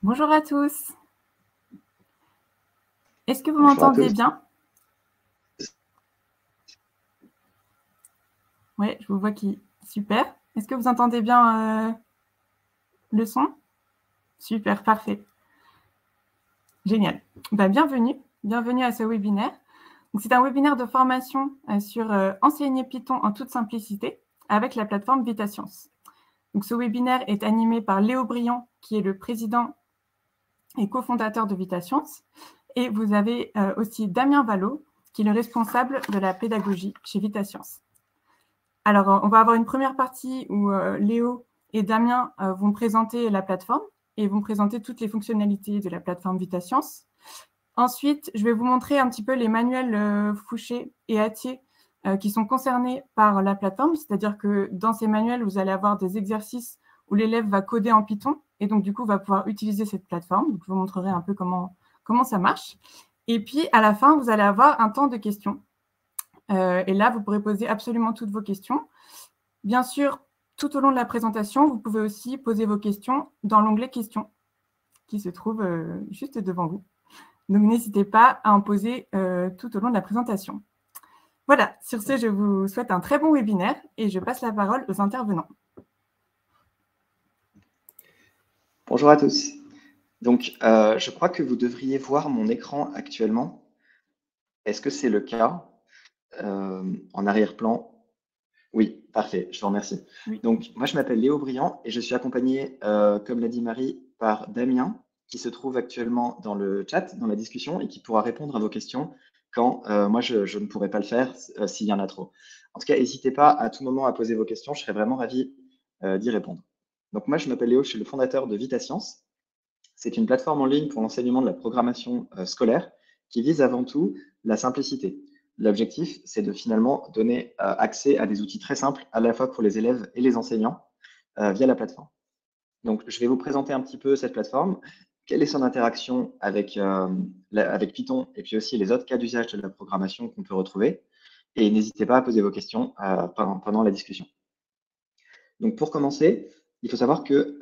Bonjour à tous. Est-ce que vous Bonjour à m'entendez tous. bien? Oui, je vous vois qui. Super. Est-ce que vous entendez bien le son? Super, parfait. Génial. Bienvenue à ce webinaire. C'est un webinaire de formation sur enseigner Python en toute simplicité avec la plateforme VitaScience. Donc, ce webinaire est animé par Léo Briand, qui est le président et cofondateur de VitaScience. Et vous avez aussi Damien Vallot, qui est le responsable de la pédagogie chez VitaScience. Alors, on va avoir une première partie où Léo et Damien vont présenter la plateforme et vont présenter toutes les fonctionnalités de la plateforme VitaScience. Ensuite, je vais vous montrer un petit peu les manuels Fouché et Atier qui sont concernés par la plateforme, c'est-à-dire que dans ces manuels, vous allez avoir des exercices où l'élève va coder en Python et donc du coup va pouvoir utiliser cette plateforme. Donc, je vous montrerai un peu comment ça marche. Et puis, à la fin, vous allez avoir un temps de questions. Et là, vous pourrez poser absolument toutes vos questions. Bien sûr, tout au long de la présentation, vous pouvez aussi poser vos questions dans l'onglet questions qui se trouve juste devant vous. Donc, n'hésitez pas à en poser tout au long de la présentation. Voilà, sur ce, je vous souhaite un très bon webinaire et je passe la parole aux intervenants. Bonjour à tous. Donc, je crois que vous devriez voir mon écran actuellement. Est-ce que c'est le cas en arrière-plan? Oui, parfait, je vous remercie. Oui. Donc, moi, je m'appelle Léo Briand et je suis accompagné, comme l'a dit Marie, par Damien, qui se trouve actuellement dans le chat, dans la discussion, et qui pourra répondre à vos questions quand moi, je ne pourrai pas le faire s'il y en a trop. En tout cas, n'hésitez pas à tout moment à poser vos questions, je serai vraiment ravi d'y répondre. Donc, moi, je m'appelle Léo, je suis le fondateur de VitaScience. C'est une plateforme en ligne pour l'enseignement de la programmation scolaire qui vise avant tout la simplicité. L'objectif, c'est de finalement donner accès à des outils très simples, à la fois pour les élèves et les enseignants, via la plateforme. Donc, je vais vous présenter un petit peu cette plateforme, quelle est son interaction avec, avec Python et puis aussi les autres cas d'usage de la programmation qu'on peut retrouver. Et n'hésitez pas à poser vos questions pendant la discussion. Donc, pour commencer, il faut savoir que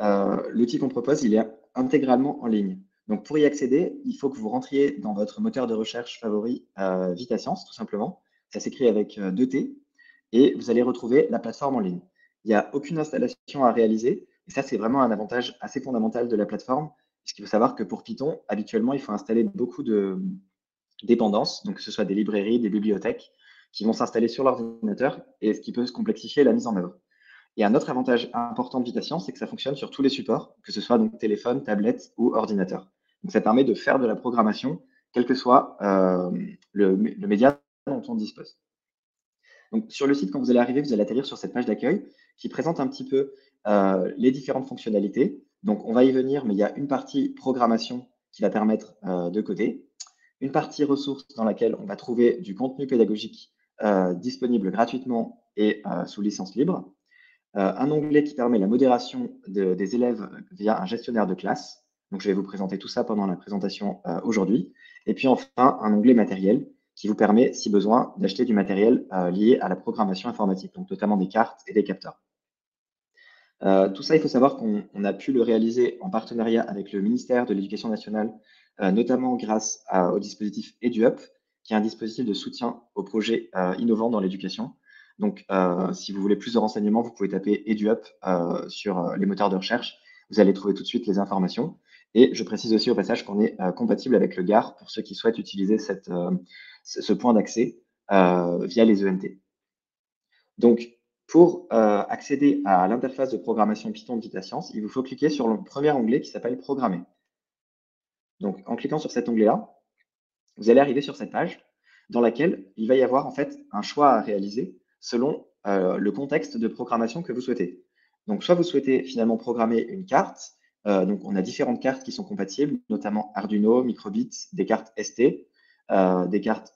l'outil qu'on propose, il est intégralement en ligne. Donc, pour y accéder, il faut que vous rentriez dans votre moteur de recherche favori, VitaScience, tout simplement. Ça s'écrit avec 2 T. Et vous allez retrouver la plateforme en ligne. Il n'y a aucune installation à réaliser. Et ça, c'est vraiment un avantage assez fondamental de la plateforme. Puisqu'il faut savoir que pour Python, habituellement, il faut installer beaucoup de dépendances, donc que ce soit des librairies, des bibliothèques, qui vont s'installer sur l'ordinateur et ce qui peut se complexifier la mise en œuvre. Et un autre avantage important de VitaScience, c'est que ça fonctionne sur tous les supports, que ce soit donc téléphone, tablette ou ordinateur. Donc ça permet de faire de la programmation, quel que soit le média dont on dispose. Donc sur le site, quand vous allez arriver, vous allez atterrir sur cette page d'accueil qui présente un petit peu les différentes fonctionnalités. Donc on va y venir, mais il y a une partie programmation qui va permettre de coder, une partie ressources dans laquelle on va trouver du contenu pédagogique disponible gratuitement et sous licence libre, un onglet qui permet la modération des élèves via un gestionnaire de classe. Donc, je vais vous présenter tout ça pendant la présentation aujourd'hui. Et puis enfin, un onglet matériel qui vous permet, si besoin, d'acheter du matériel lié à la programmation informatique, donc notamment des cartes et des capteurs. Tout ça, il faut savoir qu'on a pu le réaliser en partenariat avec le ministère de l'Éducation nationale, notamment grâce au dispositif EduUp, qui est un dispositif de soutien aux projets innovants dans l'éducation. Donc, si vous voulez plus de renseignements, vous pouvez taper EduUp sur les moteurs de recherche. Vous allez trouver tout de suite les informations. Et je précise aussi au passage qu'on est compatible avec le GAR pour ceux qui souhaitent utiliser ce point d'accès via les ENT. Donc, pour accéder à l'interface de programmation Python de VitaScience, il vous faut cliquer sur le premier onglet qui s'appelle Programmer. Donc, en cliquant sur cet onglet-là, vous allez arriver sur cette page dans laquelle il va y avoir en fait un choix à réaliser selon le contexte de programmation que vous souhaitez. Donc, soit vous souhaitez finalement programmer une carte. Donc, on a différentes cartes qui sont compatibles, notamment Arduino, Microbit, des cartes ST, des cartes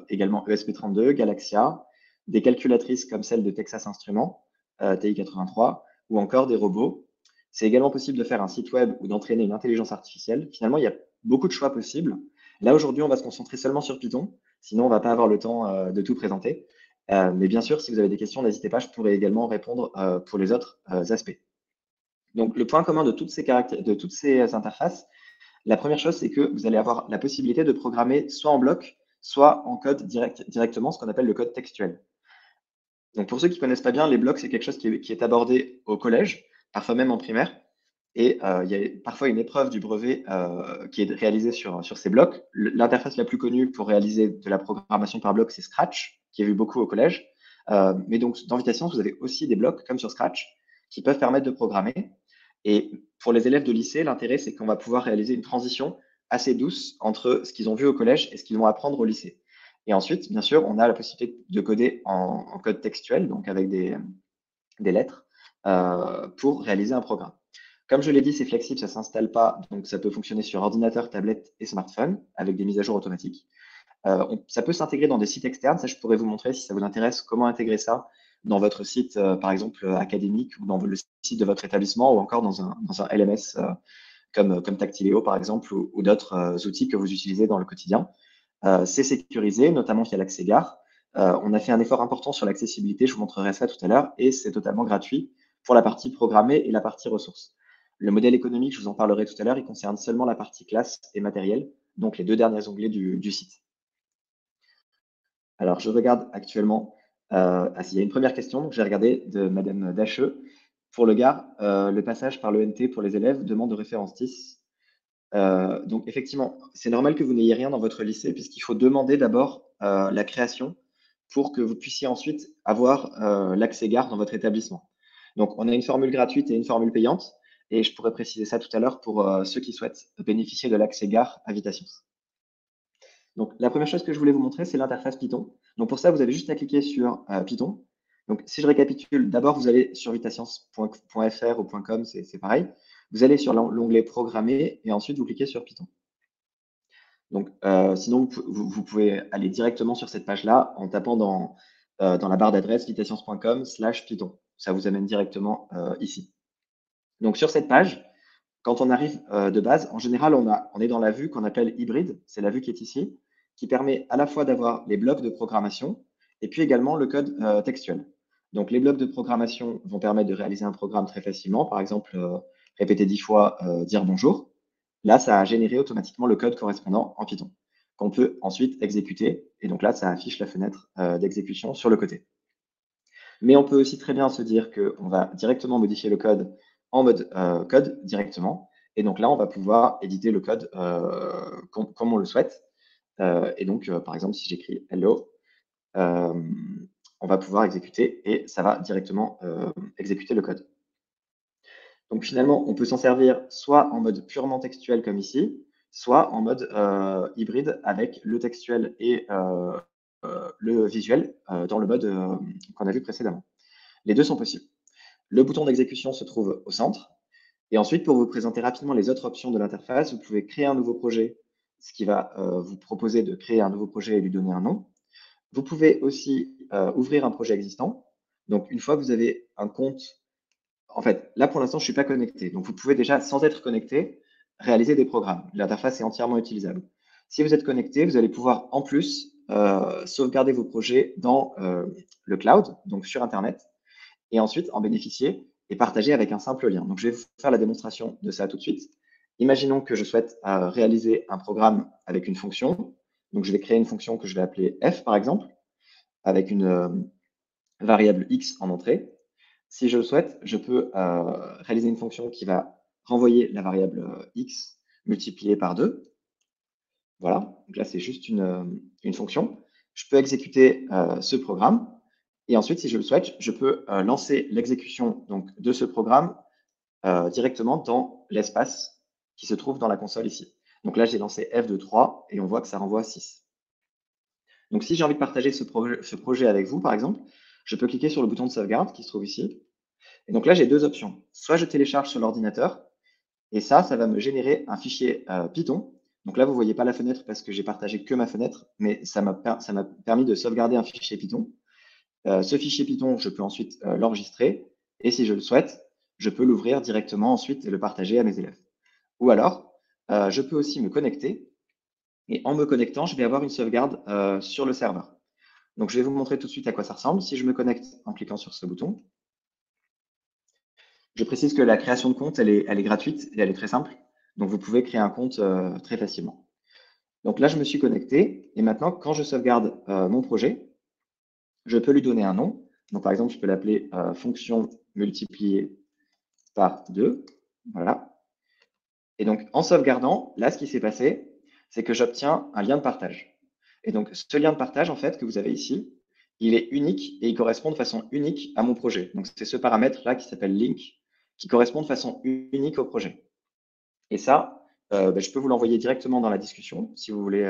également ESP32, Galaxia, des calculatrices comme celle de Texas Instruments, TI83, ou encore des robots. C'est également possible de faire un site web ou d'entraîner une intelligence artificielle. Finalement, il y a beaucoup de choix possibles. Là, aujourd'hui, on va se concentrer seulement sur Python, sinon on ne va pas avoir le temps de tout présenter. Mais bien sûr, si vous avez des questions, n'hésitez pas, je pourrai également répondre pour les autres aspects. Donc, le point commun de toutes ces interfaces, La première chose, c'est que vous allez avoir la possibilité de programmer soit en bloc, soit en code directement, ce qu'on appelle le code textuel. Donc, pour ceux qui ne connaissent pas bien, les blocs, c'est quelque chose qui est abordé au collège, parfois même en primaire. Et il y a parfois une épreuve du brevet qui est réalisée sur ces blocs. L'interface la plus connue pour réaliser de la programmation par bloc, c'est Scratch, qui est vu beaucoup au collège. Mais donc, dans VitaScience, vous avez aussi des blocs, comme sur Scratch, qui peuvent permettre de programmer. Et pour les élèves de lycée, l'intérêt, c'est qu'on va pouvoir réaliser une transition assez douce entre ce qu'ils ont vu au collège et ce qu'ils vont apprendre au lycée. Et ensuite, bien sûr, on a la possibilité de coder en code textuel, donc avec des lettres, pour réaliser un programme. Comme je l'ai dit, c'est flexible, ça ne s'installe pas, donc ça peut fonctionner sur ordinateur, tablette et smartphone avec des mises à jour automatiques. Ça peut s'intégrer dans des sites externes, ça je pourrais vous montrer si ça vous intéresse, comment intégrer ça dans votre site, par exemple, académique ou dans le site de votre établissement ou encore dans un LMS comme Tactileo, par exemple, ou d'autres outils que vous utilisez dans le quotidien. C'est sécurisé, notamment via l'accès gare. On a fait un effort important sur l'accessibilité, je vous montrerai ça tout à l'heure, et c'est totalement gratuit pour la partie programmée et la partie ressources. Le modèle économique, je vous en parlerai tout à l'heure, il concerne seulement la partie classe et matériel, donc les deux derniers onglets du site. Alors, je regarde actuellement, s'il y a une première question, donc j'ai regardé de Madame Dacheux. Pour le Gard, le passage par l'ENT pour les élèves demande de référence 10. Donc, effectivement, c'est normal que vous n'ayez rien dans votre lycée, puisqu'il faut demander d'abord la création pour que vous puissiez ensuite avoir l'accès Gard dans votre établissement. Donc, on a une formule gratuite et une formule payante, et je pourrais préciser ça tout à l'heure pour ceux qui souhaitent bénéficier de l'accès Gard à VitaScience. Donc, la première chose que je voulais vous montrer, c'est l'interface Python. Donc, pour ça, vous avez juste à cliquer sur Python. Donc, si je récapitule, d'abord, vous allez sur vitascience.fr ou .com, c'est pareil. Vous allez sur l'onglet Programmer et ensuite, vous cliquez sur Python. Donc, sinon, vous pouvez aller directement sur cette page-là en tapant dans la barre d'adresse vitascience.com/Python. Ça vous amène directement ici. Donc, sur cette page, quand on arrive de base, en général, on est dans la vue qu'on appelle hybride. C'est la vue qui est ici, qui permet à la fois d'avoir les blocs de programmation et puis également le code textuel. Donc, les blocs de programmation vont permettre de réaliser un programme très facilement. Par exemple, répéter 10 fois, dire bonjour. Là, ça a généré automatiquement le code correspondant en Python, qu'on peut ensuite exécuter. Et donc là, ça affiche la fenêtre d'exécution sur le côté. Mais on peut aussi très bien se dire qu'on va directement modifier le code en mode code directement. Et donc là, on va pouvoir éditer le code comme on le souhaite. Et donc, par exemple, si j'écris hello, on va pouvoir exécuter et ça va directement exécuter le code. Donc finalement, on peut s'en servir soit en mode purement textuel comme ici, soit en mode hybride avec le textuel et le visuel dans le mode qu'on a vu précédemment. Les deux sont possibles. Le bouton d'exécution se trouve au centre. Et ensuite, pour vous présenter rapidement les autres options de l'interface, vous pouvez créer un nouveau projet, ce qui va vous proposer de créer un nouveau projet et lui donner un nom. Vous pouvez aussi ouvrir un projet existant. Donc, une fois que vous avez un compte, en fait, là pour l'instant, je ne suis pas connecté. Donc, vous pouvez déjà, sans être connecté, réaliser des programmes. L'interface est entièrement utilisable. Si vous êtes connecté, vous allez pouvoir en plus sauvegarder vos projets dans le cloud, donc sur Internet, et ensuite en bénéficier et partager avec un simple lien. Donc, je vais vous faire la démonstration de ça tout de suite. Imaginons que je souhaite réaliser un programme avec une fonction. Donc, je vais créer une fonction que je vais appeler f, par exemple, avec une variable x en entrée. Si je le souhaite, je peux réaliser une fonction qui va renvoyer la variable x multipliée par 2. Voilà, donc là, c'est juste une fonction. Je peux exécuter ce programme. Et ensuite, si je le souhaite, je peux lancer l'exécution de ce programme directement dans l'espace qui se trouve dans la console ici. Donc là, j'ai lancé f de 3 et on voit que ça renvoie 6. Donc si j'ai envie de partager ce projet avec vous, par exemple, je peux cliquer sur le bouton de sauvegarde qui se trouve ici. Et donc là, j'ai deux options. Soit je télécharge sur l'ordinateur, et ça va me générer un fichier Python. Donc là, vous ne voyez pas la fenêtre parce que j'ai partagé que ma fenêtre, mais ça m'a permis de sauvegarder un fichier Python. Ce fichier Python, je peux ensuite l'enregistrer. Et si je le souhaite, je peux l'ouvrir directement ensuite et le partager à mes élèves. Ou alors, je peux aussi me connecter. Et en me connectant, je vais avoir une sauvegarde sur le serveur. Donc, je vais vous montrer tout de suite à quoi ça ressemble. Si je me connecte en cliquant sur ce bouton, je précise que la création de compte, elle est gratuite et elle est très simple. Donc, vous pouvez créer un compte très facilement. Donc là, je me suis connecté. Et maintenant, quand je sauvegarde mon projet, je peux lui donner un nom. Donc, par exemple, je peux l'appeler fonction multipliée par 2. Voilà. Et donc, en sauvegardant, là, ce qui s'est passé, c'est que j'obtiens un lien de partage. Et donc, ce lien de partage, en fait, que vous avez ici, il est unique et il correspond de façon unique à mon projet. Donc, c'est ce paramètre-là qui s'appelle link, qui correspond de façon unique au projet. Et ça, je peux vous l'envoyer directement dans la discussion, si vous voulez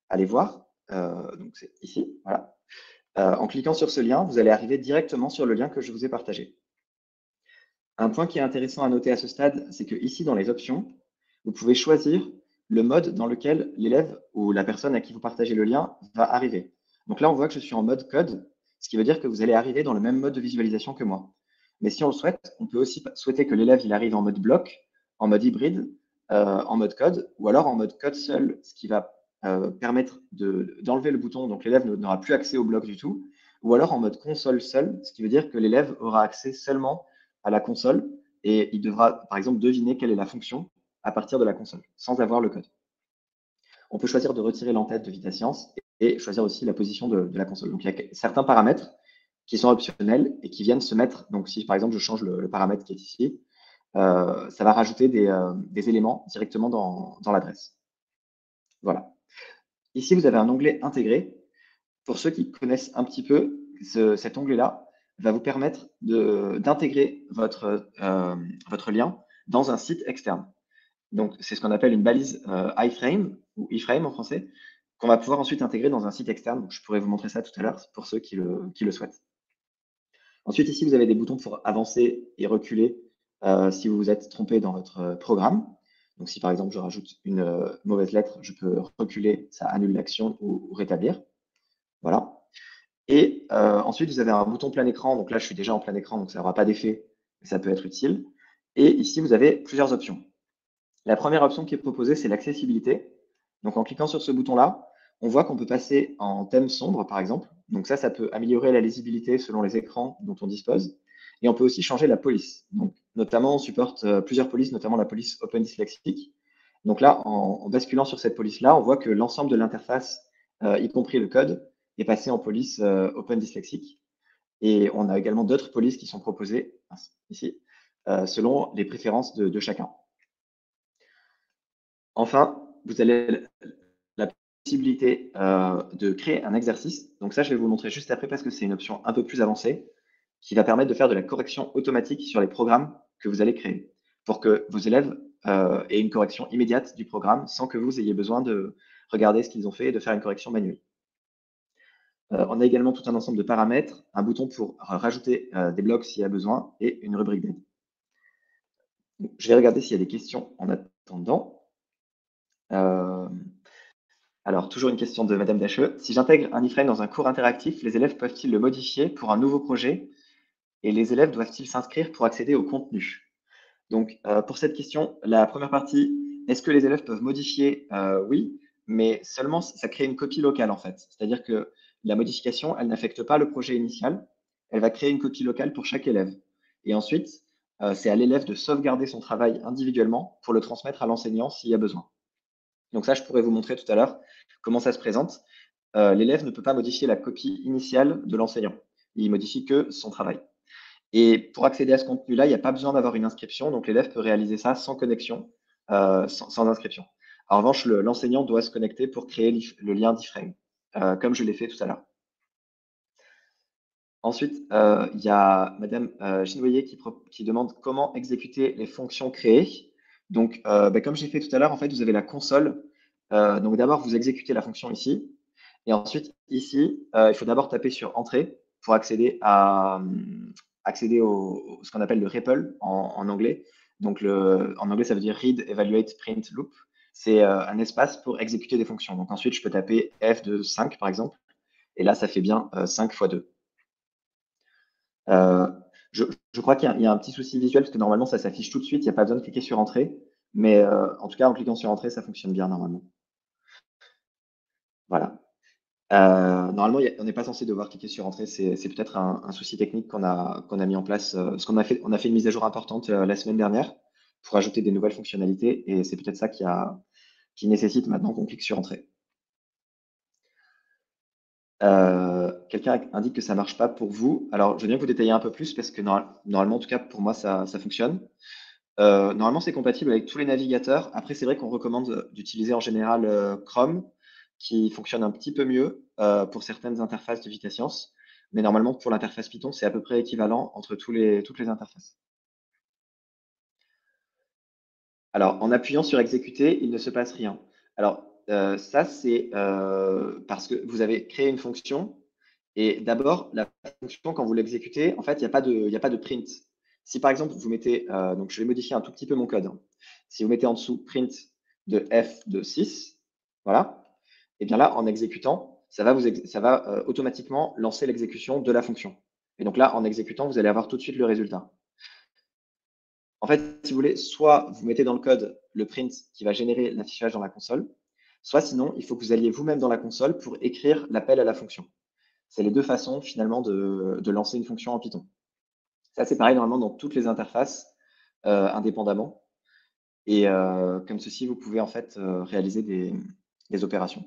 aller voir. Donc, c'est ici, voilà. En cliquant sur ce lien, vous allez arriver directement sur le lien que je vous ai partagé. Un point qui est intéressant à noter à ce stade, c'est que ici, dans les options, vous pouvez choisir le mode dans lequel l'élève ou la personne à qui vous partagez le lien va arriver. Donc là, on voit que je suis en mode code, ce qui veut dire que vous allez arriver dans le même mode de visualisation que moi. Mais si on le souhaite, on peut aussi souhaiter que l'élève il arrive en mode bloc, en mode hybride, en mode code, ou alors en mode code seul, ce qui va permettre d'enlever le bouton, donc l'élève n'aura plus accès au bloc du tout, ou alors en mode console seul, ce qui veut dire que l'élève aura accès seulement à la console et il devra, par exemple, deviner quelle est la fonction à partir de la console, sans avoir le code. On peut choisir de retirer l'entête de VitaScience et choisir aussi la position de la console. Donc, il y a certains paramètres qui sont optionnels et qui viennent se mettre. Donc, si par exemple, je change le paramètre qui est ici, ça va rajouter des éléments directement dans l'adresse. Voilà. Ici, vous avez un onglet intégré. Pour ceux qui connaissent un petit peu, cet onglet-là va vous permettre d'intégrer votre lien dans un site externe. Donc, c'est ce qu'on appelle une balise iframe ou iframe en français, qu'on va pouvoir ensuite intégrer dans un site externe. Donc, je pourrais vous montrer ça tout à l'heure pour ceux qui le souhaitent. Ensuite, ici, vous avez des boutons pour avancer et reculer si vous vous êtes trompé dans votre programme. Donc, si par exemple, je rajoute une mauvaise lettre, je peux reculer, ça annule l'action ou rétablir. Voilà. Et ensuite, vous avez un bouton plein écran. Donc là, je suis déjà en plein écran, donc ça n'aura pas d'effet, mais ça peut être utile. Et ici, vous avez plusieurs options. La première option qui est proposée, c'est l'accessibilité. Donc en cliquant sur ce bouton-là, on voit qu'on peut passer en thème sombre, par exemple. Donc ça peut améliorer la lisibilité selon les écrans dont on dispose. Et on peut aussi changer la police. Donc, notamment, on supporte plusieurs polices, notamment la police Open Dyslexic. Donc là, en basculant sur cette police-là, on voit que l'ensemble de l'interface, y compris le code, est passé en police Open Dyslexic. Et on a également d'autres polices qui sont proposées ici, selon les préférences de chacun. Enfin, vous avez la possibilité de créer un exercice. Donc ça, je vais vous le montrer juste après parce que c'est une option un peu plus avancée qui va permettre de faire de la correction automatique sur les programmes que vous allez créer pour que vos élèves aient une correction immédiate du programme sans que vous ayez besoin de regarder ce qu'ils ont fait et de faire une correction manuelle. On a également tout un ensemble de paramètres, un bouton pour rajouter des blocs s'il y a besoin et une rubrique d'aide. Je vais regarder s'il y a des questions en attendant. Alors, toujours une question de Madame Dacheux. Si j'intègre un iframe dans un cours interactif, les élèves peuvent-ils le modifier pour un nouveau projet et les élèves doivent-ils s'inscrire pour accéder au contenu? Donc, pour cette question, la première partie, est-ce que les élèves peuvent modifier? Oui, mais seulement ça crée une copie locale en fait. C'est-à-dire que la modification, elle n'affecte pas le projet initial, elle va créer une copie locale pour chaque élève. Et ensuite, c'est à l'élève de sauvegarder son travail individuellement pour le transmettre à l'enseignant s'il y a besoin. Donc ça, je pourrais vous montrer tout à l'heure comment ça se présente. L'élève ne peut pas modifier la copie initiale de l'enseignant. Il modifie que son travail. Et pour accéder à ce contenu-là, il n'y a pas besoin d'avoir une inscription. Donc l'élève peut réaliser ça sans connexion, sans inscription. En revanche, l'enseignant doit se connecter pour créer le lien d'iframe, comme je l'ai fait tout à l'heure. Ensuite, il y a Madame Ginoyer qui demande comment exécuter les fonctions créées. Donc, comme j'ai fait tout à l'heure, en fait, vous avez la console. Donc, d'abord, vous exécutez la fonction ici. Et ensuite, ici, il faut d'abord taper sur Entrée pour accéder au ce qu'on appelle le REPL en anglais. Donc, en anglais, ça veut dire Read, Evaluate, Print, Loop. C'est un espace pour exécuter des fonctions. Donc, ensuite, je peux taper F de 5, par exemple. Et là, ça fait bien 5 fois 2. Je crois qu'il y a un petit souci visuel parce que normalement ça s'affiche tout de suite, il n'y a pas besoin de cliquer sur Entrée, mais en tout cas en cliquant sur Entrée ça fonctionne bien normalement. Voilà. Normalement on n'est pas censé devoir cliquer sur Entrée, c'est peut-être un souci technique qu'on a mis en place, parce qu'on a fait une mise à jour importante la semaine dernière pour ajouter des nouvelles fonctionnalités. Et c'est peut-être ça qui nécessite maintenant qu'on clique sur Entrée. Quelqu'un indique que ça ne marche pas pour vous. Alors, je veux bien que vous détailler un peu plus parce que normalement, en tout cas, pour moi, ça fonctionne. Normalement, c'est compatible avec tous les navigateurs. Après, c'est vrai qu'on recommande d'utiliser en général Chrome, qui fonctionne un petit peu mieux pour certaines interfaces de VitaScience. Mais normalement, pour l'interface Python, c'est à peu près équivalent entre toutes les interfaces. Alors, en appuyant sur exécuter, il ne se passe rien. Alors, ça, c'est parce que vous avez créé une fonction. Et d'abord, la fonction, quand vous l'exécutez, en fait, il n'y a pas de print. Si par exemple, vous mettez, donc je vais modifier un tout petit peu mon code. Si vous mettez en dessous print de f de 6, voilà, et bien là, en exécutant, ça va automatiquement lancer l'exécution de la fonction. Et donc là, en exécutant, vous allez avoir tout de suite le résultat. En fait, si vous voulez, soit vous mettez dans le code le print qui va générer l'affichage dans la console, soit sinon, il faut que vous alliez vous-même dans la console pour écrire l'appel à la fonction. C'est les deux façons finalement de lancer une fonction en Python. Ça, c'est pareil normalement dans toutes les interfaces indépendamment. Et comme ceci, vous pouvez en fait réaliser des opérations.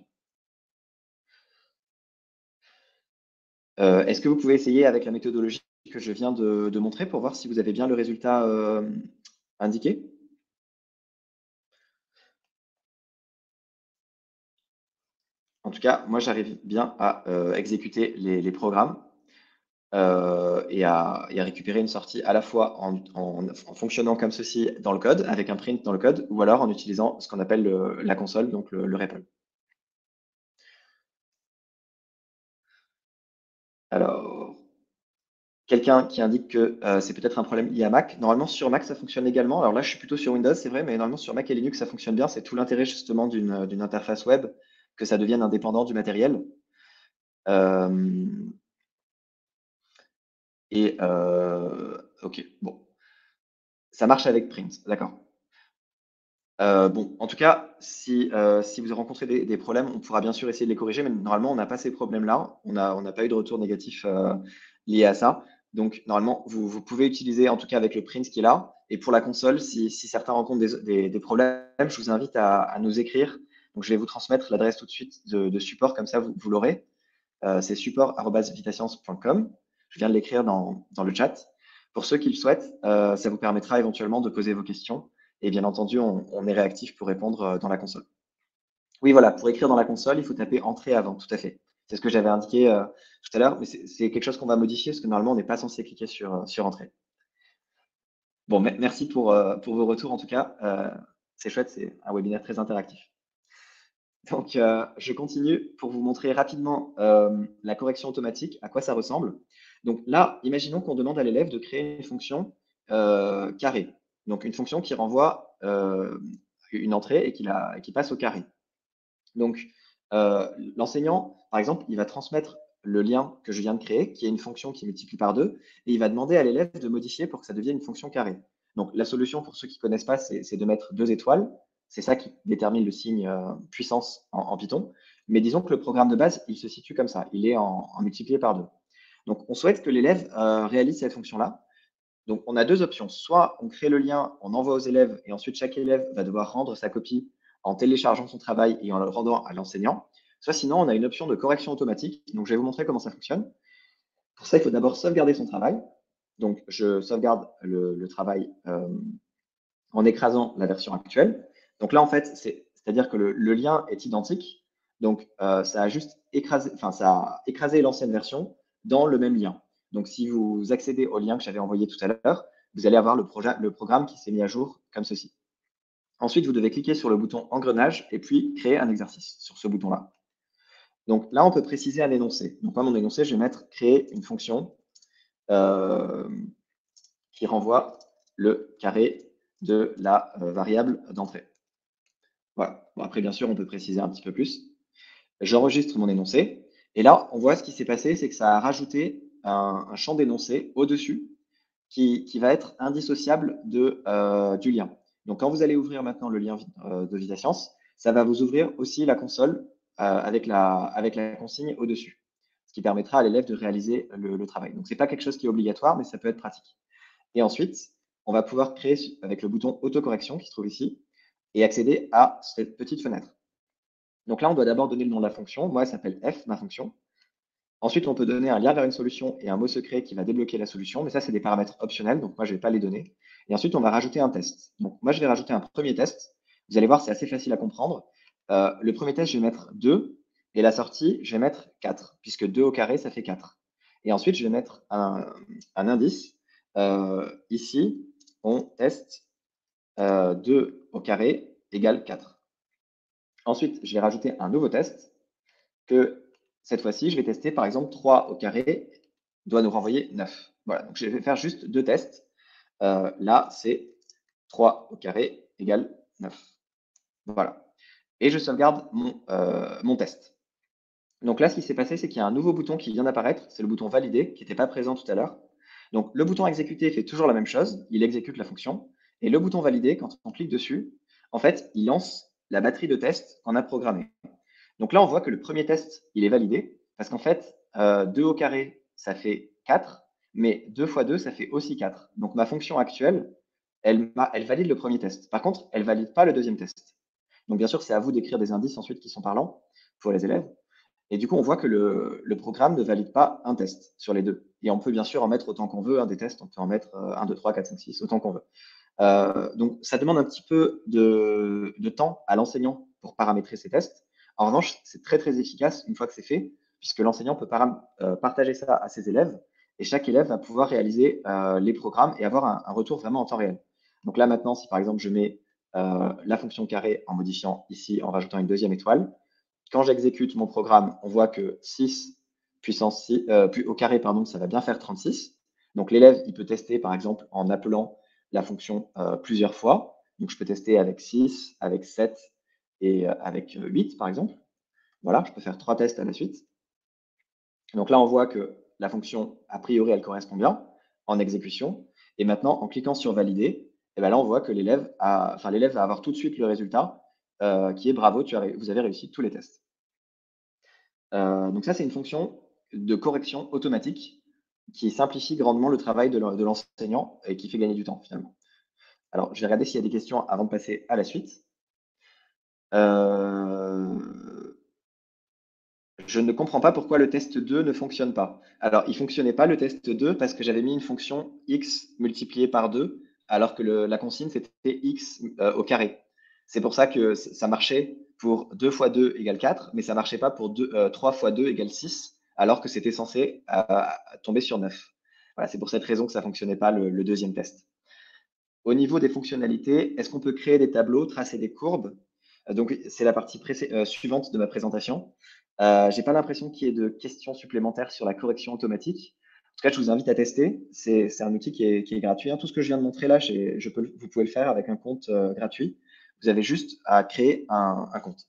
Est-ce que vous pouvez essayer avec la méthodologie que je viens de montrer pour voir si vous avez bien le résultat indiqué? En tout cas, moi, j'arrive bien à exécuter les programmes et à récupérer une sortie à la fois en fonctionnant comme ceci dans le code, avec un print dans le code, ou alors en utilisant ce qu'on appelle la console, donc le REPL. Alors, quelqu'un qui indique que c'est peut-être un problème lié à Mac. Normalement, sur Mac, ça fonctionne également. Alors là, je suis plutôt sur Windows, c'est vrai, mais normalement, sur Mac et Linux, ça fonctionne bien. C'est tout l'intérêt justement d'une interface web, que ça devienne indépendant du matériel. Ok, bon. Ça marche avec Print, d'accord. Bon, en tout cas, si vous rencontrez des problèmes, on pourra bien sûr essayer de les corriger, mais normalement, on n'a pas ces problèmes-là. On n'a pas eu de retour négatif lié à ça. Donc, normalement, vous pouvez utiliser, en tout cas avec le print qui est là. Et pour la console, si certains rencontrent des problèmes, je vous invite à nous écrire. Donc, je vais vous transmettre l'adresse tout de suite de support, comme ça, vous l'aurez. C'est support@vitascience.com. Je viens de l'écrire dans le chat. Pour ceux qui le souhaitent, ça vous permettra éventuellement de poser vos questions. Et bien entendu, on est réactif pour répondre dans la console. Oui, voilà, pour écrire dans la console, il faut taper Entrée avant, tout à fait. C'est ce que j'avais indiqué tout à l'heure, mais c'est quelque chose qu'on va modifier parce que normalement, on n'est pas censé cliquer sur Entrée. Bon, merci pour vos retours en tout cas. C'est chouette, c'est un webinaire très interactif. Donc, je continue pour vous montrer rapidement la correction automatique, à quoi ça ressemble. Donc là, imaginons qu'on demande à l'élève de créer une fonction carré. Donc, une fonction qui renvoie une entrée et qui passe au carré. Donc, l'enseignant, par exemple, il va transmettre le lien que je viens de créer, qui est une fonction qui multiplie par 2, et il va demander à l'élève de modifier pour que ça devienne une fonction carrée. Donc, la solution, pour ceux qui ne connaissent pas, c'est de mettre 2 étoiles. C'est ça qui détermine le signe puissance en Python. Mais disons que le programme de base, il se situe comme ça. Il est en multiplié par 2. Donc, on souhaite que l'élève réalise cette fonction-là. Donc, on a deux options. Soit on crée le lien, on envoie aux élèves, et ensuite chaque élève va devoir rendre sa copie en téléchargeant son travail et en le rendant à l'enseignant. Soit sinon, on a une option de correction automatique. Donc, je vais vous montrer comment ça fonctionne. Pour ça, il faut d'abord sauvegarder son travail. Donc, je sauvegarde le travail en écrasant la version actuelle. Donc là, en fait, c'est-à-dire que le lien est identique. Donc, ça a juste écrasé, enfin, ça a écrasé l'ancienne version dans le même lien. Donc, si vous accédez au lien que j'avais envoyé tout à l'heure, vous allez avoir le programme qui s'est mis à jour comme ceci. Ensuite, vous devez cliquer sur le bouton engrenage et puis créer un exercice sur ce bouton-là. Donc là, on peut préciser un énoncé. Donc moi, mon énoncé, je vais mettre créer une fonction qui renvoie le carré de la variable d'entrée. Voilà. Bon, après, bien sûr, on peut préciser un petit peu plus. J'enregistre mon énoncé. Et là, on voit ce qui s'est passé, c'est que ça a rajouté un champ d'énoncé au-dessus qui va être indissociable du lien. Donc, quand vous allez ouvrir maintenant le lien de VitaScience, ça va vous ouvrir aussi la console avec la consigne au-dessus, ce qui permettra à l'élève de réaliser le travail. Donc, ce n'est pas quelque chose qui est obligatoire, mais ça peut être pratique. Et ensuite, on va pouvoir créer avec le bouton autocorrection qui se trouve ici et accéder à cette petite fenêtre. Donc là, on doit d'abord donner le nom de la fonction. Moi, elle s'appelle f, ma fonction. Ensuite, on peut donner un lien vers une solution et un mot secret qui va débloquer la solution, mais ça, c'est des paramètres optionnels, donc moi, je ne vais pas les donner. Et ensuite, on va rajouter un test. Donc moi, je vais rajouter un premier test. Vous allez voir, c'est assez facile à comprendre. Le premier test, je vais mettre 2, et la sortie, je vais mettre 4, puisque 2 au carré, ça fait 4. Et ensuite, je vais mettre un indice. Ici, on teste 2 au carré égale 4. Ensuite, je vais rajouter un nouveau test que cette fois-ci, je vais tester par exemple 3 au carré doit nous renvoyer 9. Voilà, donc je vais faire juste 2 tests. Là, c'est 3 au carré égale 9. Voilà. Et je sauvegarde mon test. Donc là, ce qui s'est passé, c'est qu'il y a un nouveau bouton qui vient d'apparaître. C'est le bouton valider qui n'était pas présent tout à l'heure. Donc le bouton exécuter fait toujours la même chose. Il exécute la fonction. Et le bouton valider, quand on clique dessus, en fait, il lance la batterie de tests qu'on a programmée. Donc là, on voit que le premier test, il est validé parce qu'en fait, 2 au carré, ça fait 4, mais 2 fois 2, ça fait aussi 4. Donc ma fonction actuelle, elle valide le premier test. Par contre, elle ne valide pas le deuxième test. Donc bien sûr, c'est à vous d'écrire des indices ensuite qui sont parlants pour les élèves. Et du coup, on voit que le programme ne valide pas un test sur les deux. Et on peut bien sûr en mettre autant qu'on veut, des tests, on peut en mettre 1, 2, 3, 4, 5, 6, autant qu'on veut. Donc ça demande un petit peu de temps à l'enseignant pour paramétrer ces tests. En revanche, c'est très très efficace une fois que c'est fait, puisque l'enseignant peut partager ça à ses élèves, et chaque élève va pouvoir réaliser les programmes et avoir un retour vraiment en temps réel. Donc là maintenant, si par exemple je mets la fonction carré en modifiant ici, en rajoutant une deuxième étoile, quand j'exécute mon programme, on voit que 6 puissance 6, au carré, pardon, ça va bien faire 36. Donc l'élève, il peut tester par exemple en appelant la fonction plusieurs fois. Donc je peux tester avec 6, avec 7 et avec 8 par exemple. Voilà, je peux faire 3 tests à la suite. Donc là, on voit que la fonction, a priori, elle correspond bien en exécution. Et maintenant, en cliquant sur valider, et bien là, on voit que l'élève va avoir tout de suite le résultat qui est bravo, vous avez réussi tous les tests. Donc ça, c'est une fonction de correction automatique qui simplifie grandement le travail de l'enseignant et qui fait gagner du temps finalement. Alors, je vais regarder s'il y a des questions avant de passer à la suite. Je ne comprends pas pourquoi le test 2 ne fonctionne pas. Alors, il ne fonctionnait pas le test 2 parce que j'avais mis une fonction x multipliée par 2, alors que la consigne, c'était x au carré. C'est pour ça que ça marchait pour 2 fois 2 égale 4, mais ça ne marchait pas pour 3 fois 2 égale 6, alors que c'était censé tomber sur 9. Voilà, c'est pour cette raison que ça ne fonctionnait pas le deuxième test. Au niveau des fonctionnalités, est-ce qu'on peut créer des tableaux, tracer des courbes? Donc, c'est la partie suivante de ma présentation. Je n'ai pas l'impression qu'il y ait de questions supplémentaires sur la correction automatique. En tout cas, je vous invite à tester. C'est un outil qui est gratuit. Tout ce que je viens de montrer là, vous pouvez le faire avec un compte gratuit. Vous avez juste à créer un compte.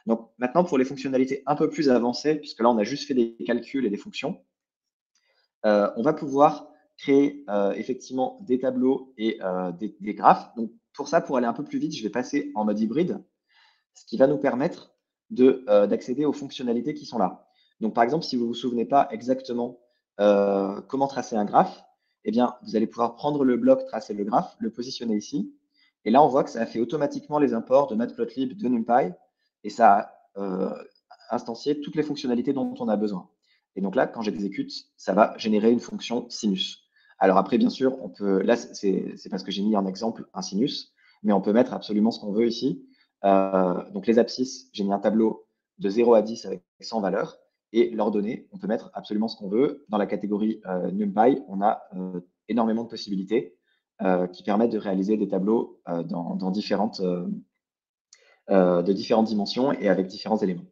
Donc, maintenant, pour les fonctionnalités un peu plus avancées, puisque là, on a juste fait des calculs et des fonctions, on va pouvoir créer effectivement des tableaux et des graphes. Donc, pour ça, pour aller un peu plus vite, je vais passer en mode hybride, ce qui va nous permettre d'accéder aux fonctionnalités qui sont là. Donc, par exemple, si vous ne vous souvenez pas exactement comment tracer un graphe, eh bien, vous allez pouvoir prendre le bloc, tracer le graphe, le positionner ici. Et là, on voit que ça a fait automatiquement les imports de Matplotlib, de NumPy, et ça a instancié toutes les fonctionnalités dont on a besoin. Et donc là, quand j'exécute, ça va générer une fonction sinus. Alors après, bien sûr, là, c'est parce que j'ai mis en exemple un sinus, mais on peut mettre absolument ce qu'on veut ici. Donc les abscisses, j'ai mis un tableau de 0 à 10 avec 100 valeurs. Et leurs données, on peut mettre absolument ce qu'on veut. Dans la catégorie NumPy, on a énormément de possibilités qui permettent de réaliser des tableaux de différentes dimensions et avec différents éléments.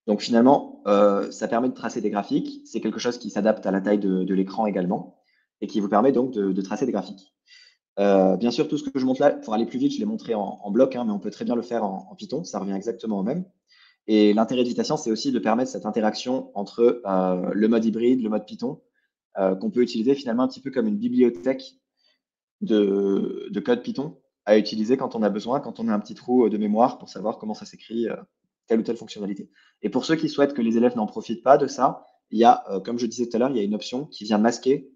Donc finalement, ça permet de tracer des graphiques. C'est quelque chose qui s'adapte à la taille de l'écran également et qui vous permet donc de tracer des graphiques. Bien sûr, tout ce que je montre là, pour aller plus vite, je l'ai montré en bloc, mais on peut très bien le faire en Python, ça revient exactement au même. Et l'intérêt de Vitatian, c'est aussi de permettre cette interaction entre le mode hybride, le mode Python, qu'on peut utiliser finalement un petit peu comme une bibliothèque de code Python à utiliser quand on a besoin, quand on a un petit trou de mémoire pour savoir comment ça s'écrit telle ou telle fonctionnalité. Et pour ceux qui souhaitent que les élèves n'en profitent pas de ça, il y a, comme je disais tout à l'heure, il y a une option qui vient masquer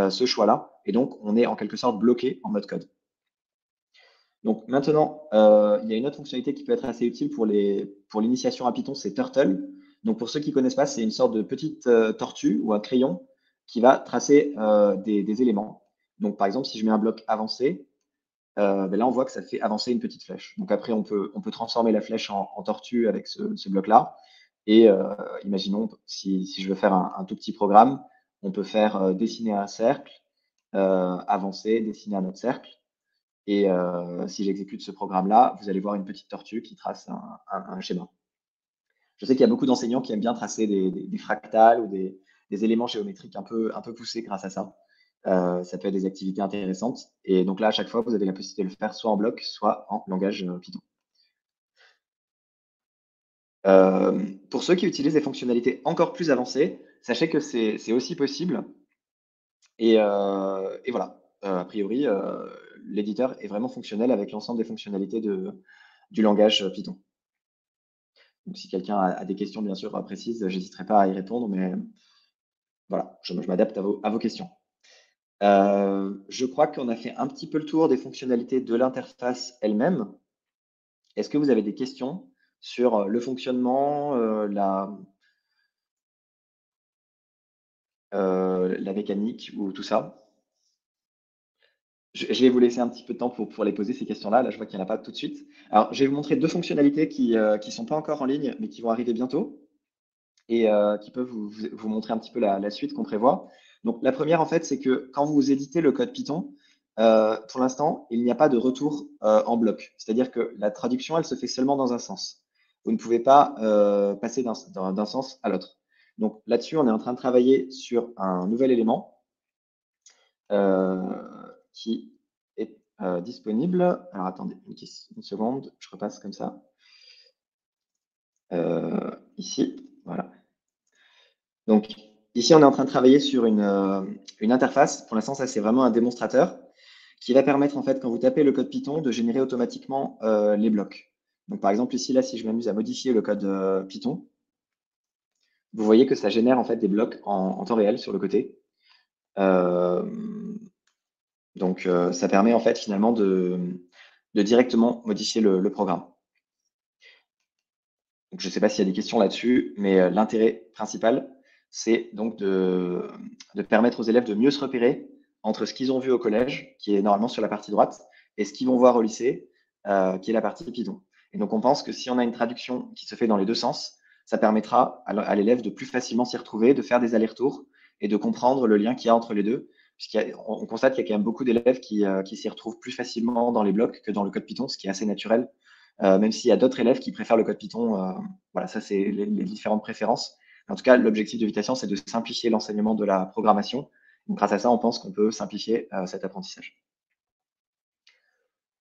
ce choix-là. Et donc, on est en quelque sorte bloqué en mode code. Donc maintenant, il y a une autre fonctionnalité qui peut être assez utile pour l'initiation à Python, c'est Turtle. Donc pour ceux qui ne connaissent pas, c'est une sorte de petite tortue ou un crayon qui va tracer des éléments. Donc par exemple, si je mets un bloc avancé, ben là on voit que ça fait avancer une petite flèche. Donc après, on peut transformer la flèche en tortue avec ce bloc-là. Et imaginons, si je veux faire un tout petit programme, on peut faire dessiner un cercle, avancer, dessiner un autre cercle. Et si j'exécute ce programme-là, vous allez voir une petite tortue qui trace un schéma. Je sais qu'il y a beaucoup d'enseignants qui aiment bien tracer des fractales ou des éléments géométriques un peu poussés grâce à ça. Ça peut être des activités intéressantes. Et donc là, à chaque fois, vous avez la possibilité de le faire soit en bloc, soit en langage Python. Pour ceux qui utilisent des fonctionnalités encore plus avancées, sachez que c'est aussi possible. Et voilà, a priori, l'éditeur est vraiment fonctionnel avec l'ensemble des fonctionnalités du langage Python. Donc, si quelqu'un a des questions, bien sûr, précises, j'hésiterai pas à y répondre, mais voilà, je m'adapte à vos questions. Je crois qu'on a fait un petit peu le tour des fonctionnalités de l'interface elle-même. Est-ce que vous avez des questions sur le fonctionnement, la mécanique ou tout ça? Je vais vous laisser un petit peu de temps pour les poser, ces questions-là. Là, je vois qu'il n'y en a pas tout de suite. Alors, je vais vous montrer deux fonctionnalités qui ne sont pas encore en ligne, mais qui vont arriver bientôt et qui peuvent vous montrer un petit peu la suite qu'on prévoit. Donc, la première, en fait, c'est que quand vous éditez le code Python, pour l'instant, il n'y a pas de retour en bloc. C'est-à-dire que la traduction, elle se fait seulement dans un sens. Vous ne pouvez pas passer d'un sens à l'autre. Donc, là-dessus, on est en train de travailler sur un nouvel élément qui est disponible. Alors, attendez une seconde, je repasse comme ça. Ici, voilà. Donc, ici, on est en train de travailler sur une interface. Pour l'instant, ça, c'est vraiment un démonstrateur qui va permettre, en fait, quand vous tapez le code Python, de générer automatiquement les blocs. Donc, par exemple, ici, là, si je m'amuse à modifier le code Python, vous voyez que ça génère, en fait, des blocs en temps réel sur le côté. Donc, ça permet, en fait, finalement, de directement modifier le programme. Donc, je ne sais pas s'il y a des questions là-dessus, mais l'intérêt principal, c'est donc de permettre aux élèves de mieux se repérer entre ce qu'ils ont vu au collège, qui est normalement sur la partie droite, et ce qu'ils vont voir au lycée, qui est la partie Python. Et donc, on pense que si on a une traduction qui se fait dans les deux sens, ça permettra à l'élève de plus facilement s'y retrouver, de faire des allers-retours et de comprendre le lien qu'il y a entre les deux. Puisqu'on constate qu'il y a quand même beaucoup d'élèves qui s'y retrouvent plus facilement dans les blocs que dans le code Python, ce qui est assez naturel. Même s'il y a d'autres élèves qui préfèrent le code Python. Voilà, ça, c'est les différentes préférences. En tout cas, l'objectif de Vitation, c'est de simplifier l'enseignement de la programmation. Donc, grâce à ça, on pense qu'on peut simplifier cet apprentissage.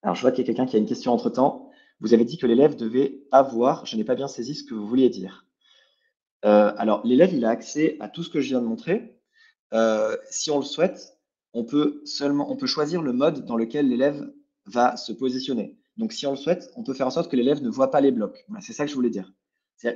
Alors, je vois qu'il y a quelqu'un qui a une question entre-temps. Vous avez dit que l'élève devait avoir, je n'ai pas bien saisi ce que vous vouliez dire. Alors, l'élève, il a accès à tout ce que je viens de montrer. Si on le souhaite, on peut choisir le mode dans lequel l'élève va se positionner. Donc, si on le souhaite, on peut faire en sorte que l'élève ne voit pas les blocs. Voilà, c'est ça que je voulais dire.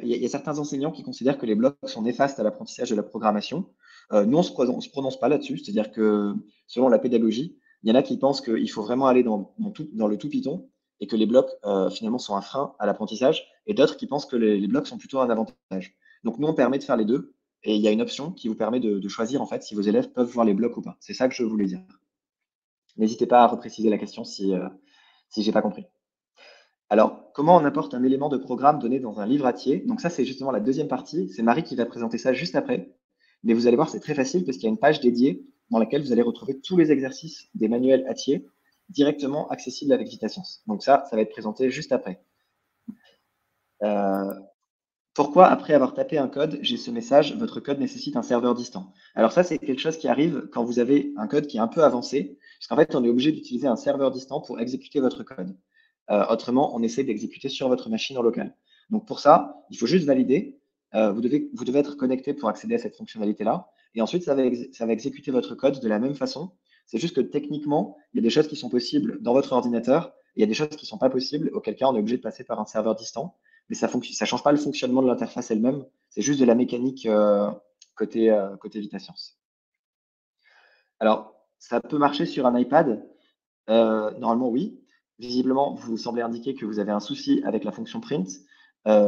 Il y a certains enseignants qui considèrent que les blocs sont néfastes à l'apprentissage de la programmation. Nous, on se prononce pas là-dessus. C'est-à-dire que selon la pédagogie, il y en a qui pensent qu'il faut vraiment aller dans le tout Python et que les blocs, finalement, sont un frein à l'apprentissage, et d'autres qui pensent que les blocs sont plutôt un avantage. Donc, nous, on permet de faire les deux. Et il y a une option qui vous permet de choisir en fait si vos élèves peuvent voir les blocs ou pas. C'est ça que je voulais dire. N'hésitez pas à repréciser la question si j'ai pas compris. Alors, comment on apporte un élément de programme donné dans un livre entier? Donc ça, c'est justement la deuxième partie. C'est Marie qui va présenter ça juste après. Mais vous allez voir, c'est très facile parce qu'il y a une page dédiée dans laquelle vous allez retrouver tous les exercices des manuels Atier directement accessibles avec VitaScience. Donc ça va être présenté juste après. Pourquoi, après avoir tapé un code, j'ai ce message, votre code nécessite un serveur distant? Alors ça, c'est quelque chose qui arrive quand vous avez un code qui est un peu avancé, puisqu'en fait, on est obligé d'utiliser un serveur distant pour exécuter votre code. Autrement, on essaie d'exécuter sur votre machine en local. Donc pour ça, il faut juste valider. Vous devez être connecté pour accéder à cette fonctionnalité-là. Et ensuite, ça va exécuter votre code de la même façon. C'est juste que techniquement, il y a des choses qui sont possibles dans votre ordinateur, et il y a des choses qui ne sont pas possibles, auquel cas on est obligé de passer par un serveur distant. Mais ça ne change pas le fonctionnement de l'interface elle-même. C'est juste de la mécanique côté VitaScience. Alors, ça peut marcher sur un iPad. Normalement, oui. Visiblement, vous semblez indiquer que vous avez un souci avec la fonction print.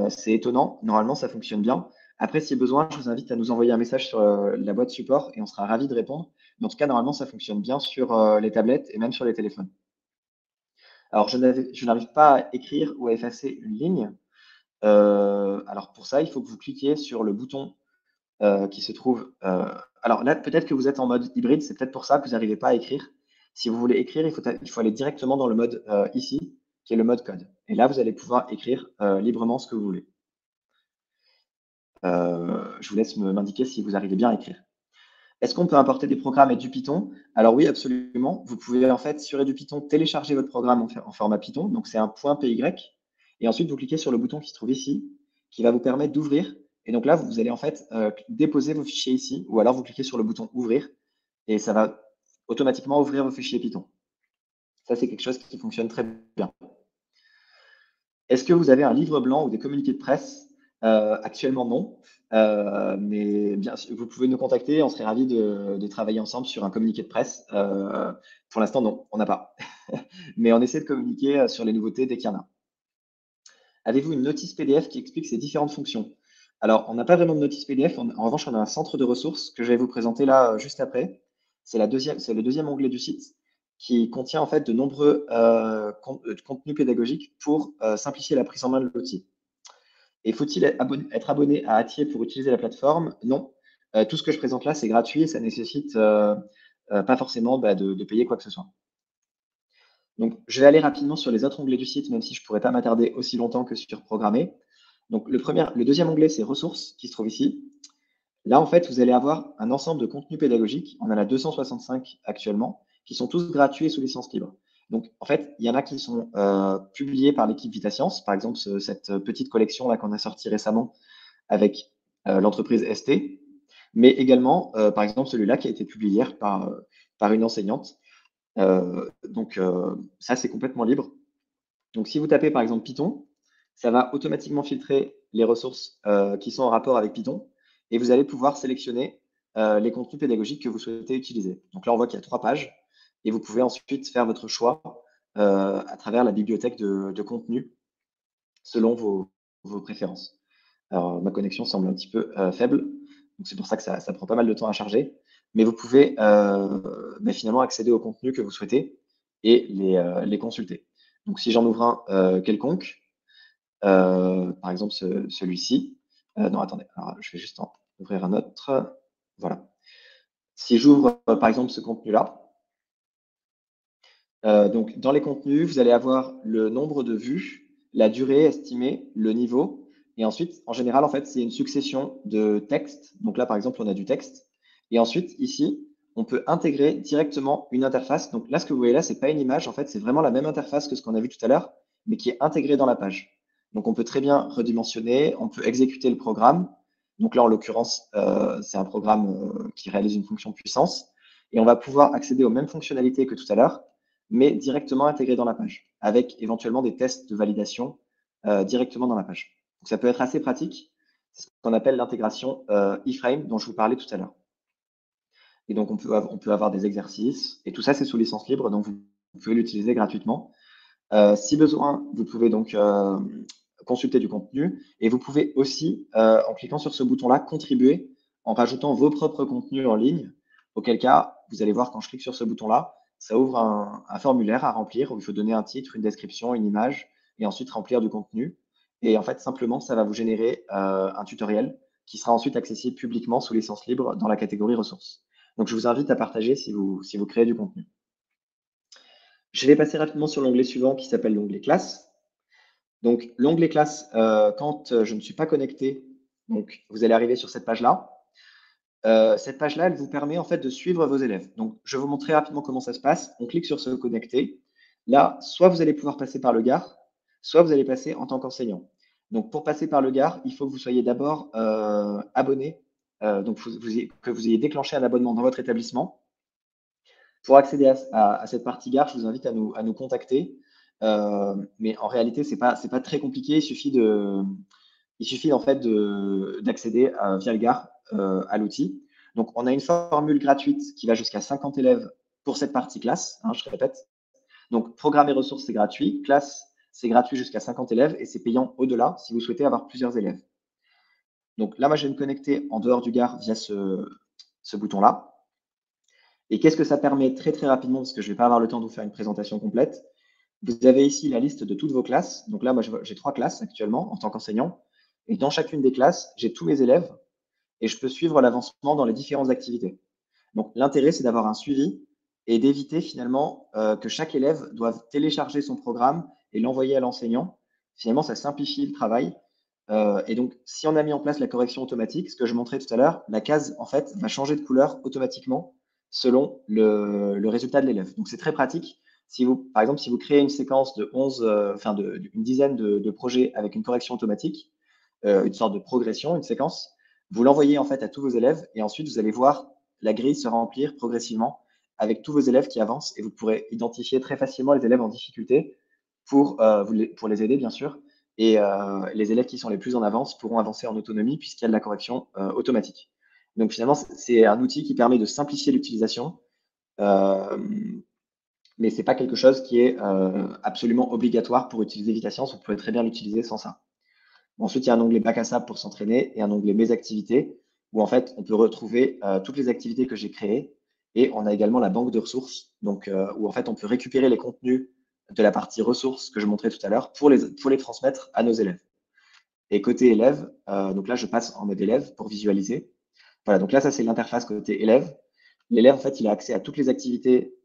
C'est étonnant. Normalement, ça fonctionne bien. Après, si besoin, je vous invite à nous envoyer un message sur la boîte support et on sera ravis de répondre. Mais en tout cas, normalement, ça fonctionne bien sur les tablettes et même sur les téléphones. Alors, je n'arrive pas à écrire ou à effacer une ligne. Alors, pour ça, il faut que vous cliquiez sur le bouton qui se trouve. Alors là, peut-être que vous êtes en mode hybride, c'est peut-être pour ça que vous n'arrivez pas à écrire. Si vous voulez écrire, il faut aller directement dans le mode ici, qui est le mode code. Et là, vous allez pouvoir écrire librement ce que vous voulez. Je vous laisse m'indiquer si vous arrivez bien à écrire. Est-ce qu'on peut importer des programmes et du Python? Alors oui, absolument. Vous pouvez en fait sur du Python télécharger votre programme en format Python. Donc c'est un .py. Et ensuite, vous cliquez sur le bouton qui se trouve ici, qui va vous permettre d'ouvrir. Et donc là, vous allez en fait déposer vos fichiers ici, ou alors vous cliquez sur le bouton ouvrir, et ça va automatiquement ouvrir vos fichiers Python. Ça, c'est quelque chose qui fonctionne très bien. Est-ce que vous avez un livre blanc ou des communiqués de presse? Actuellement, non. Mais bien sûr, vous pouvez nous contacter. On serait ravis de travailler ensemble sur un communiqué de presse. Pour l'instant, non, on n'a pas. Mais on essaie de communiquer sur les nouveautés dès qu'il y en a. Avez-vous une notice PDF qui explique ces différentes fonctions? Alors, on n'a pas vraiment de notice PDF. En revanche, on a un centre de ressources que je vais vous présenter là juste après. C'est le deuxième onglet du site qui contient en fait de nombreux contenus pédagogiques pour simplifier la prise en main de l'outil. Et faut-il être abonné à Atier pour utiliser la plateforme? Non. Tout ce que je présente là, c'est gratuit et ça nécessite pas forcément de payer quoi que ce soit. Donc, je vais aller rapidement sur les autres onglets du site, même si je ne pourrais pas m'attarder aussi longtemps que sur programmer. Donc, le deuxième onglet, c'est ressources, qui se trouve ici. Là, en fait, vous allez avoir un ensemble de contenus pédagogiques. On en a 265 actuellement, qui sont tous gratuits et sous licence libre. Donc, en fait, il y en a qui sont publiés par l'équipe VitaScience. Par exemple, cette petite collection là qu'on a sortie récemment avec l'entreprise ST. Mais également, par exemple, celui-là qui a été publié hier par une enseignante. Donc, ça, c'est complètement libre. Donc, si vous tapez par exemple Python, ça va automatiquement filtrer les ressources qui sont en rapport avec Python et vous allez pouvoir sélectionner les contenus pédagogiques que vous souhaitez utiliser. Donc là, on voit qu'il y a 3 pages et vous pouvez ensuite faire votre choix à travers la bibliothèque de contenu selon vos préférences. Alors, ma connexion semble un petit peu faible, donc c'est pour ça que ça prend pas mal de temps à charger. Mais vous pouvez finalement accéder au contenu que vous souhaitez et les consulter. Donc, si j'en ouvre un quelconque, par exemple celui-ci, non, attendez, alors, je vais juste en ouvrir un autre. Voilà. Si j'ouvre par exemple ce contenu-là, donc dans les contenus, vous allez avoir le nombre de vues, la durée estimée, le niveau, et ensuite, en général, en fait, c'est une succession de textes. Donc là, par exemple, on a du texte. Et ensuite, ici, on peut intégrer directement une interface. Donc là, ce que vous voyez là, c'est pas une image, en fait, c'est vraiment la même interface que ce qu'on a vu tout à l'heure, mais qui est intégrée dans la page. Donc on peut très bien redimensionner, on peut exécuter le programme. Donc là, en l'occurrence, c'est un programme qui réalise une fonction puissance. Et on va pouvoir accéder aux mêmes fonctionnalités que tout à l'heure, mais directement intégré dans la page, avec éventuellement des tests de validation directement dans la page. Donc ça peut être assez pratique. C'est ce qu'on appelle l'intégration iframe dont je vous parlais tout à l'heure. Et donc on peut avoir des exercices, et tout ça c'est sous licence libre, donc vous pouvez l'utiliser gratuitement. Si besoin, vous pouvez donc consulter du contenu, et vous pouvez aussi, en cliquant sur ce bouton-là, contribuer en rajoutant vos propres contenus en ligne, auquel cas, vous allez voir quand je clique sur ce bouton-là, ça ouvre un formulaire à remplir où il faut donner un titre, une description, une image, et ensuite remplir du contenu. Et en fait, simplement, ça va vous générer un tutoriel qui sera ensuite accessible publiquement sous licence libre dans la catégorie ressources. Donc, je vous invite à partager si vous créez du contenu. Je vais passer rapidement sur l'onglet suivant qui s'appelle l'onglet classe. Donc, l'onglet classe, quand je ne suis pas connecté, donc vous allez arriver sur cette page-là. Cette page-là, elle vous permet en fait de suivre vos élèves. Donc, je vais vous montrer rapidement comment ça se passe. On clique sur se connecter. Là, soit vous allez pouvoir passer par le GAR, soit vous allez passer en tant qu'enseignant. Donc, pour passer par le GAR, il faut que vous soyez d'abord abonné, donc que vous ayez déclenché un abonnement dans votre établissement. Pour accéder à cette partie GAR, je vous invite à nous contacter. Mais en réalité, c'est pas très compliqué. Il suffit en fait d'accéder via le GAR à l'outil. Donc, on a une formule gratuite qui va jusqu'à 50 élèves pour cette partie classe, hein, je répète. Donc, programme et ressources, c'est gratuit. Classe, c'est gratuit jusqu'à 50 élèves et c'est payant au-delà si vous souhaitez avoir plusieurs élèves. Donc là, moi, je vais me connecter en dehors du Gard via ce bouton-là. Et qu'est-ce que ça permet très, très rapidement, parce que je ne vais pas avoir le temps de vous faire une présentation complète. Vous avez ici la liste de toutes vos classes. Donc là, moi, j'ai 3 classes actuellement en tant qu'enseignant. Et dans chacune des classes, j'ai tous mes élèves et je peux suivre l'avancement dans les différentes activités. Donc, l'intérêt, c'est d'avoir un suivi et d'éviter finalement que chaque élève doive télécharger son programme et l'envoyer à l'enseignant. Finalement, ça simplifie le travail. Et donc, si on a mis en place la correction automatique, ce que je montrais tout à l'heure, la case, en fait, va changer de couleur automatiquement selon le résultat de l'élève. Donc, c'est très pratique. Si vous, par exemple, si vous créez une séquence de 11, une dizaine de projets avec une correction automatique, une sorte de progression, une séquence, vous l'envoyez en fait à tous vos élèves et ensuite vous allez voir la grille se remplir progressivement avec tous vos élèves qui avancent et vous pourrez identifier très facilement les élèves en difficulté pour les aider bien sûr. Et les élèves qui sont les plus en avance pourront avancer en autonomie puisqu'il y a de la correction automatique. Donc finalement, c'est un outil qui permet de simplifier l'utilisation, mais ce n'est pas quelque chose qui est absolument obligatoire pour utiliser VitaScience. Vous pouvez très bien l'utiliser sans ça. Ensuite, il y a un onglet Bac à sable pour s'entraîner et un onglet Mes activités où en fait, on peut retrouver toutes les activités que j'ai créées et on a également la banque de ressources donc, où en fait, on peut récupérer les contenus de la partie ressources que je montrais tout à l'heure pour les transmettre à nos élèves. Et côté élève, donc là, je passe en mode élève pour visualiser. Voilà, donc là, ça, c'est l'interface côté élève. L'élève, en fait, il a accès à toutes les activités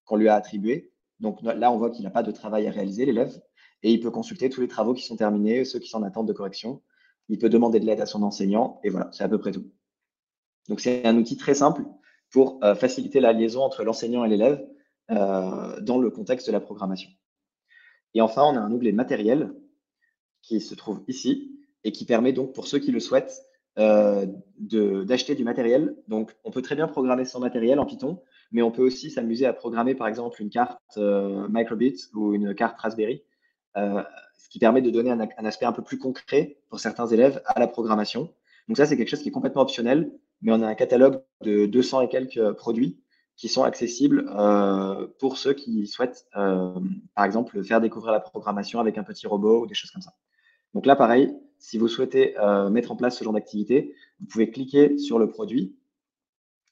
qu'on lui a attribuées. Donc là, on voit qu'il n'a pas de travail à réaliser, l'élève, et il peut consulter tous les travaux qui sont terminés, ceux qui sont en attente de correction. Il peut demander de l'aide à son enseignant, et voilà, c'est à peu près tout. Donc c'est un outil très simple pour faciliter la liaison entre l'enseignant et l'élève dans le contexte de la programmation. Et enfin, on a un onglet matériel qui se trouve ici et qui permet donc pour ceux qui le souhaitent d'acheter du matériel. Donc on peut très bien programmer sans matériel en Python, mais on peut aussi s'amuser à programmer par exemple une carte Microbit ou une carte Raspberry, ce qui permet de donner un aspect un peu plus concret pour certains élèves à la programmation. Donc ça, c'est quelque chose qui est complètement optionnel, mais on a un catalogue de 200 et quelques produits qui sont accessibles pour ceux qui souhaitent, par exemple, faire découvrir la programmation avec un petit robot ou des choses comme ça. Donc là, pareil, si vous souhaitez mettre en place ce genre d'activité, vous pouvez cliquer sur le produit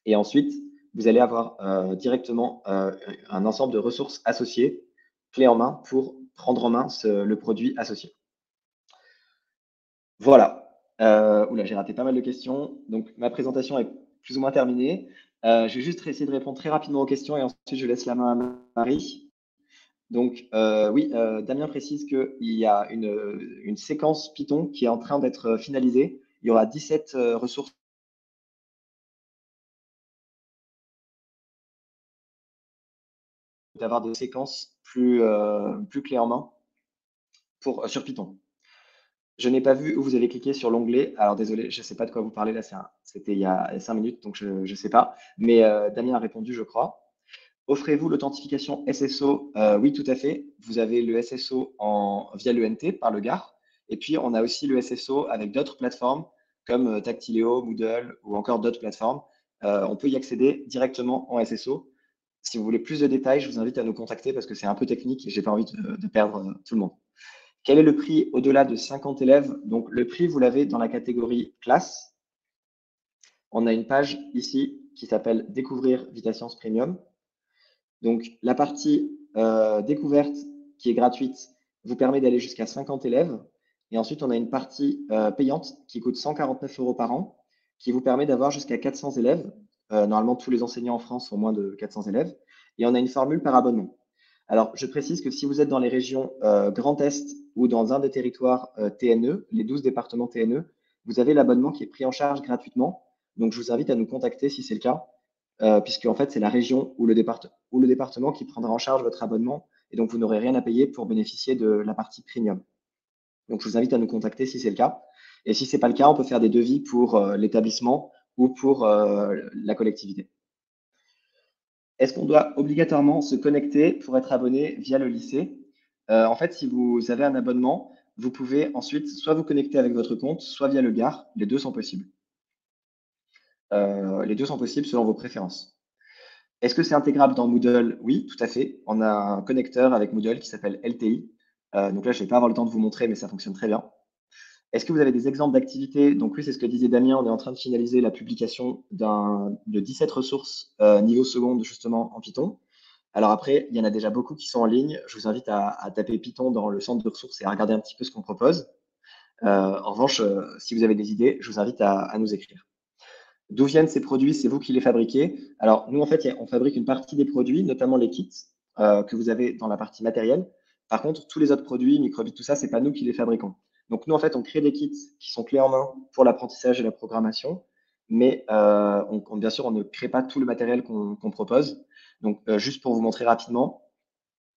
et ensuite, vous allez avoir directement un ensemble de ressources associées, clés en main, pour prendre en main le produit associé. Voilà. Oula, j'ai raté pas mal de questions. Donc, ma présentation est plus ou moins terminée. Je vais juste essayer de répondre très rapidement aux questions et ensuite, je laisse la main à Marie. Donc, oui, Damien précise qu'il y a une séquence Python qui est en train d'être finalisée. Il y aura 17 ressources d'avoir des séquences plus clés en main sur Python. Je n'ai pas vu où vous avez cliqué sur l'onglet. Alors, désolé, je ne sais pas de quoi vous parlez là. C'était il y a 5 minutes, donc je ne sais pas. Mais Damien a répondu, je crois. Offrez-vous l'authentification SSO? Oui, tout à fait. Vous avez le SSO via l'ENT par le Gard. Et puis, on a aussi le SSO avec d'autres plateformes comme Tactileo, Moodle ou encore d'autres plateformes. On peut y accéder directement en SSO. Si vous voulez plus de détails, je vous invite à nous contacter parce que c'est un peu technique et je n'ai pas envie de perdre tout le monde. Quel est le prix au-delà de 50 élèves? Donc, le prix, vous l'avez dans la catégorie classe. On a une page ici qui s'appelle Découvrir VitaScience Premium. Donc, la partie découverte qui est gratuite vous permet d'aller jusqu'à 50 élèves. Et ensuite, on a une partie payante qui coûte 149 € par an, qui vous permet d'avoir jusqu'à 400 élèves. Normalement, tous les enseignants en France ont moins de 400 élèves. Et on a une formule par abonnement. Alors, je précise que si vous êtes dans les régions Grand Est ou dans un des territoires TNE, les 12 départements TNE, vous avez l'abonnement qui est pris en charge gratuitement. Donc, je vous invite à nous contacter si c'est le cas, puisque en fait, c'est la région ou le département qui prendra en charge votre abonnement. Et donc, vous n'aurez rien à payer pour bénéficier de la partie premium. Donc, je vous invite à nous contacter si c'est le cas. Et si ce n'est pas le cas, on peut faire des devis pour l'établissement ou pour la collectivité. Est-ce qu'on doit obligatoirement se connecter pour être abonné via le lycée? En fait, si vous avez un abonnement, vous pouvez ensuite soit vous connecter avec votre compte, soit via le Gard. Les deux sont possibles. Les deux sont possibles selon vos préférences. Est-ce que c'est intégrable dans Moodle? Oui, tout à fait. On a un connecteur avec Moodle qui s'appelle LTI. Donc là, je ne vais pas avoir le temps de vous montrer, mais ça fonctionne très bien. Est-ce que vous avez des exemples d'activités? Donc oui, c'est ce que disait Damien, on est en train de finaliser la publication de 17 ressources niveau seconde, justement, en Python. Alors après, il y en a déjà beaucoup qui sont en ligne. Je vous invite à taper Python dans le centre de ressources et à regarder un petit peu ce qu'on propose. En revanche, si vous avez des idées, je vous invite à nous écrire. D'où viennent ces produits? C'est vous qui les fabriquez? Alors, nous, en fait, on fabrique une partie des produits, notamment les kits que vous avez dans la partie matérielle. Par contre, tous les autres produits, microbits, tout ça, c'est pas nous qui les fabriquons. Donc, nous, en fait, on crée des kits qui sont clés en main pour l'apprentissage et la programmation. Mais bien sûr, on ne crée pas tout le matériel qu'on propose. Donc, juste pour vous montrer rapidement,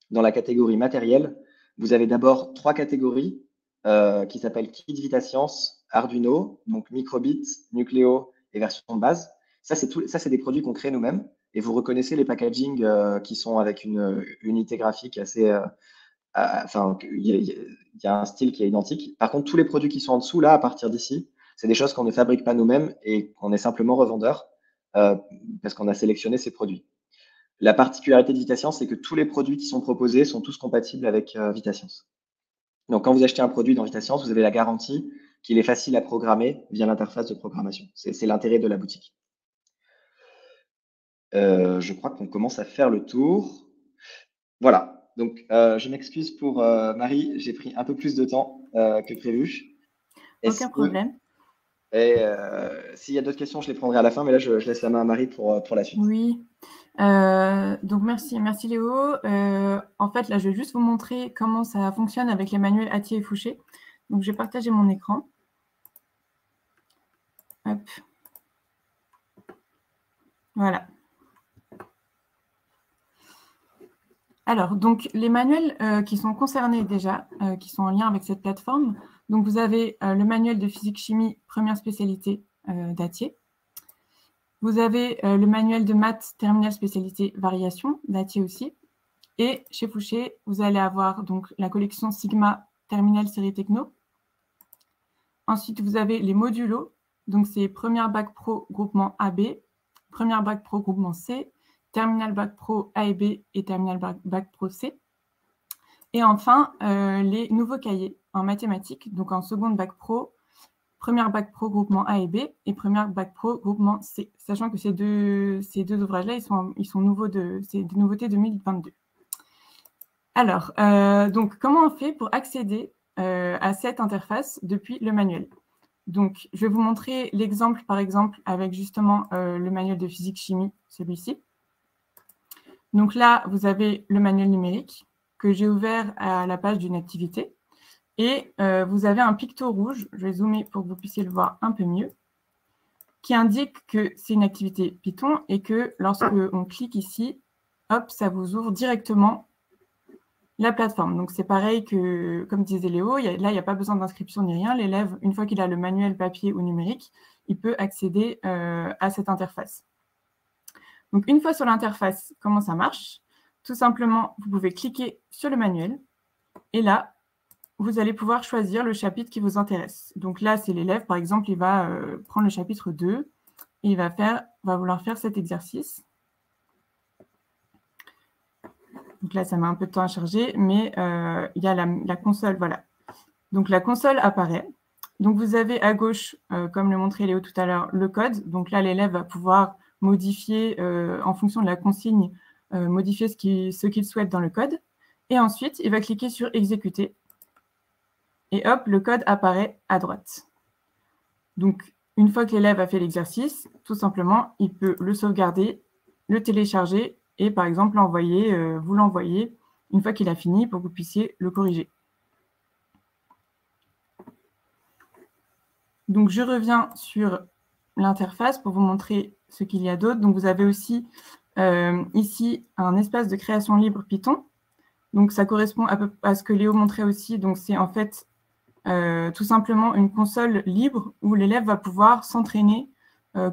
dans la catégorie matériel, vous avez d'abord 3 catégories qui s'appellent Kit VitaScience, Arduino, donc microbit, Nucleo et version de base. Ça, c'est des produits qu'on crée nous-mêmes. Et vous reconnaissez les packaging qui sont avec une unité graphique assez. Enfin, il y a un style qui est identique. Par contre, tous les produits qui sont en dessous, là, à partir d'ici, c'est des choses qu'on ne fabrique pas nous-mêmes et qu'on est simplement revendeur parce qu'on a sélectionné ces produits. La particularité de VitaScience, c'est que tous les produits qui sont proposés sont tous compatibles avec VitaScience. Donc, quand vous achetez un produit dans VitaScience, vous avez la garantie qu'il est facile à programmer via l'interface de programmation. C'est l'intérêt de la boutique. Je crois qu'on commence à faire le tour. Voilà. Donc, je m'excuse pour Marie, j'ai pris un peu plus de temps que prévu. Aucun problème. Et s'il y a d'autres questions, je les prendrai à la fin, mais là, je laisse la main à Marie pour la suite. Oui. Donc, merci Léo. En fait, là, je vais juste vous montrer comment ça fonctionne avec les manuels Hatier et Fouché. Donc, je vais partager mon écran. Hop. Voilà. Alors, donc, les manuels qui sont concernés déjà, qui sont en lien avec cette plateforme, donc vous avez le manuel de physique-chimie, première spécialité d'Hatier. Vous avez le manuel de maths, terminale spécialité variation d'Hatier aussi. Et chez Fouché, vous allez avoir donc la collection Sigma, terminale série techno. Ensuite, vous avez les modulos, donc c'est première bac pro groupement AB, première bac pro groupement C, terminal bac pro A et B et terminal bac pro C. Et enfin, les nouveaux cahiers en mathématiques, donc en seconde bac pro, première bac pro groupement A et B et première bac pro groupement C, sachant que ces deux ouvrages-là, ils sont nouveaux, c'est des nouveautés 2022. Alors, donc, comment on fait pour accéder à cette interface depuis le manuel? Donc, je vais vous montrer l'exemple, par exemple, avec justement le manuel de physique-chimie, celui-ci. Donc là, vous avez le manuel numérique que j'ai ouvert à la page d'une activité. Et vous avez un picto rouge, je vais zoomer pour que vous puissiez le voir un peu mieux, qui indique que c'est une activité Python et que lorsque on clique ici, hop, ça vous ouvre directement la plateforme. Donc, c'est pareil que, comme disait Léo, là, il n'y a pas besoin d'inscription ni rien. L'élève, une fois qu'il a le manuel papier ou numérique, il peut accéder à cette interface. Donc, une fois sur l'interface, comment ça marche? Tout simplement, vous pouvez cliquer sur le manuel et là, vous allez pouvoir choisir le chapitre qui vous intéresse. Donc là, c'est l'élève, par exemple, il va prendre le chapitre 2 et il va vouloir faire cet exercice. Donc là, ça met un peu de temps à charger, mais il y a la console, voilà. Donc la console apparaît. Donc vous avez à gauche, comme le montrait Léo tout à l'heure, le code. Donc là, l'élève va pouvoir modifier, en fonction de la consigne, modifier ce qu'il souhaite dans le code. Et ensuite, il va cliquer sur « Exécuter ». Et hop, le code apparaît à droite. Donc, une fois que l'élève a fait l'exercice, tout simplement, il peut le sauvegarder, le télécharger et, par exemple, vous l'envoyer une fois qu'il a fini pour que vous puissiez le corriger. Donc, je reviens sur l'interface pour vous montrer ce qu'il y a d'autre. Donc, vous avez aussi ici un espace de création libre Python. Donc, ça correspond à ce que Léo montrait aussi. Donc, c'est en fait tout simplement une console libre où l'élève va pouvoir s'entraîner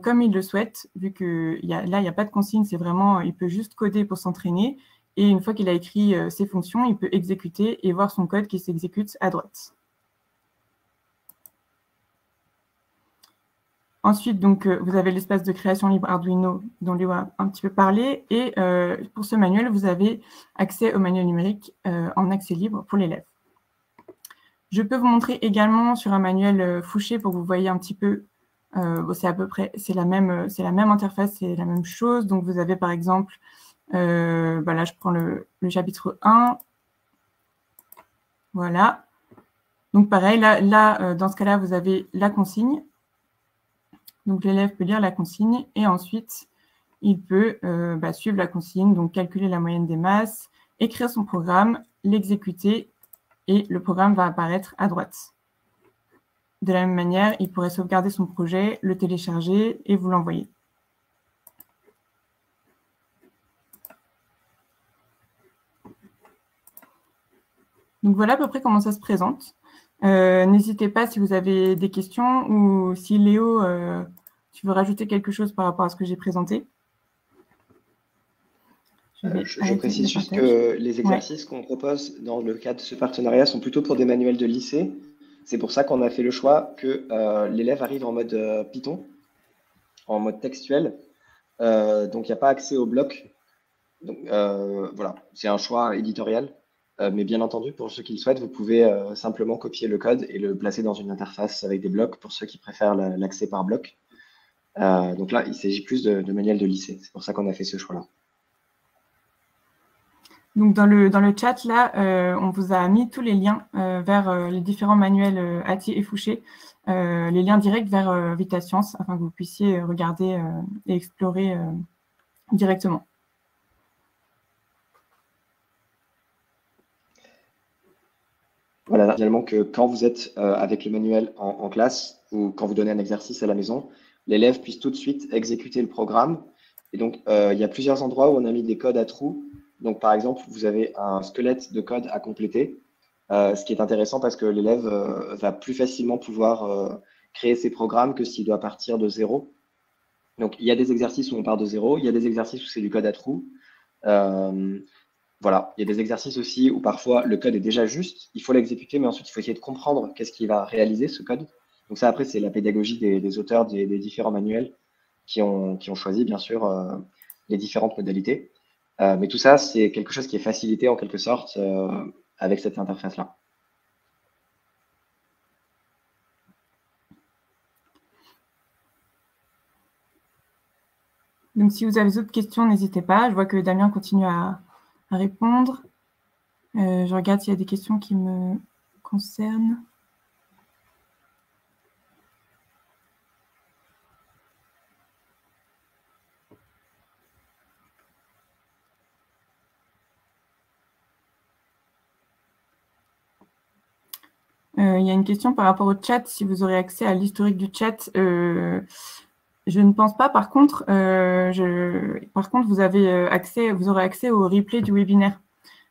comme il le souhaite, vu que là, il n'y a pas de consigne, c'est vraiment, il peut juste coder pour s'entraîner. Et une fois qu'il a écrit ses fonctions, il peut exécuter et voir son code qui s'exécute à droite. Ensuite, donc, vous avez l'espace de création libre Arduino dont Léo a un petit peu parlé. Et pour ce manuel, vous avez accès au manuel numérique en accès libre pour l'élève. Je peux vous montrer également sur un manuel Fouché pour que vous voyez un petit peu, c'est à peu près, c'est la même interface, c'est la même chose. Donc, vous avez par exemple, là, je prends le chapitre 1. Voilà. Donc, pareil, là dans ce cas-là, vous avez la consigne. Donc, l'élève peut lire la consigne et ensuite, il peut suivre la consigne, donc calculer la moyenne des masses, écrire son programme, l'exécuter et le programme va apparaître à droite. De la même manière, il pourrait sauvegarder son projet, le télécharger et vous l'envoyer. Donc, voilà à peu près comment ça se présente. N'hésitez pas si vous avez des questions ou si Léo, tu veux rajouter quelque chose par rapport à ce que j'ai présenté. Je précise juste que les exercices qu'on propose dans le cadre de ce partenariat sont plutôt pour des manuels de lycée. C'est pour ça qu'on a fait le choix que l'élève arrive en mode Python, en mode textuel. Donc, il n'y a pas accès au bloc. Donc, voilà, c'est un choix éditorial. Mais bien entendu, pour ceux qui le souhaitent, vous pouvez simplement copier le code et le placer dans une interface avec des blocs pour ceux qui préfèrent l'accès par bloc. Donc là, il s'agit plus de manuels de lycée. C'est pour ça qu'on a fait ce choix-là. Donc, dans le chat, là, on vous a mis tous les liens vers les différents manuels Atier et Fouché, les liens directs vers VitaScience, afin que vous puissiez regarder et explorer directement. Voilà, finalement, que quand vous êtes avec le manuel en classe ou quand vous donnez un exercice à la maison, l'élève puisse tout de suite exécuter le programme. Et donc, il y a plusieurs endroits où on a mis des codes à trous. Donc, par exemple, vous avez un squelette de code à compléter, ce qui est intéressant parce que l'élève va plus facilement pouvoir créer ses programmes que s'il doit partir de zéro. Donc, il y a des exercices où on part de zéro, il y a des exercices où c'est du code à trous. Voilà, il y a des exercices aussi où parfois le code est déjà juste, il faut l'exécuter, mais ensuite il faut essayer de comprendre qu'est-ce qui va réaliser ce code. Donc ça, après, c'est la pédagogie des auteurs des différents manuels qui ont choisi, bien sûr, les différentes modalités. Mais tout ça, c'est quelque chose qui est facilité en quelque sorte avec cette interface-là. Donc, si vous avez d'autres questions, n'hésitez pas. Je vois que Damien continue à répondre. Je regarde s'il y a des questions qui me concernent. Il y a une question par rapport au chat, si vous aurez accès à l'historique du chat. Je ne pense pas. Par contre, vous aurez accès au replay du webinaire.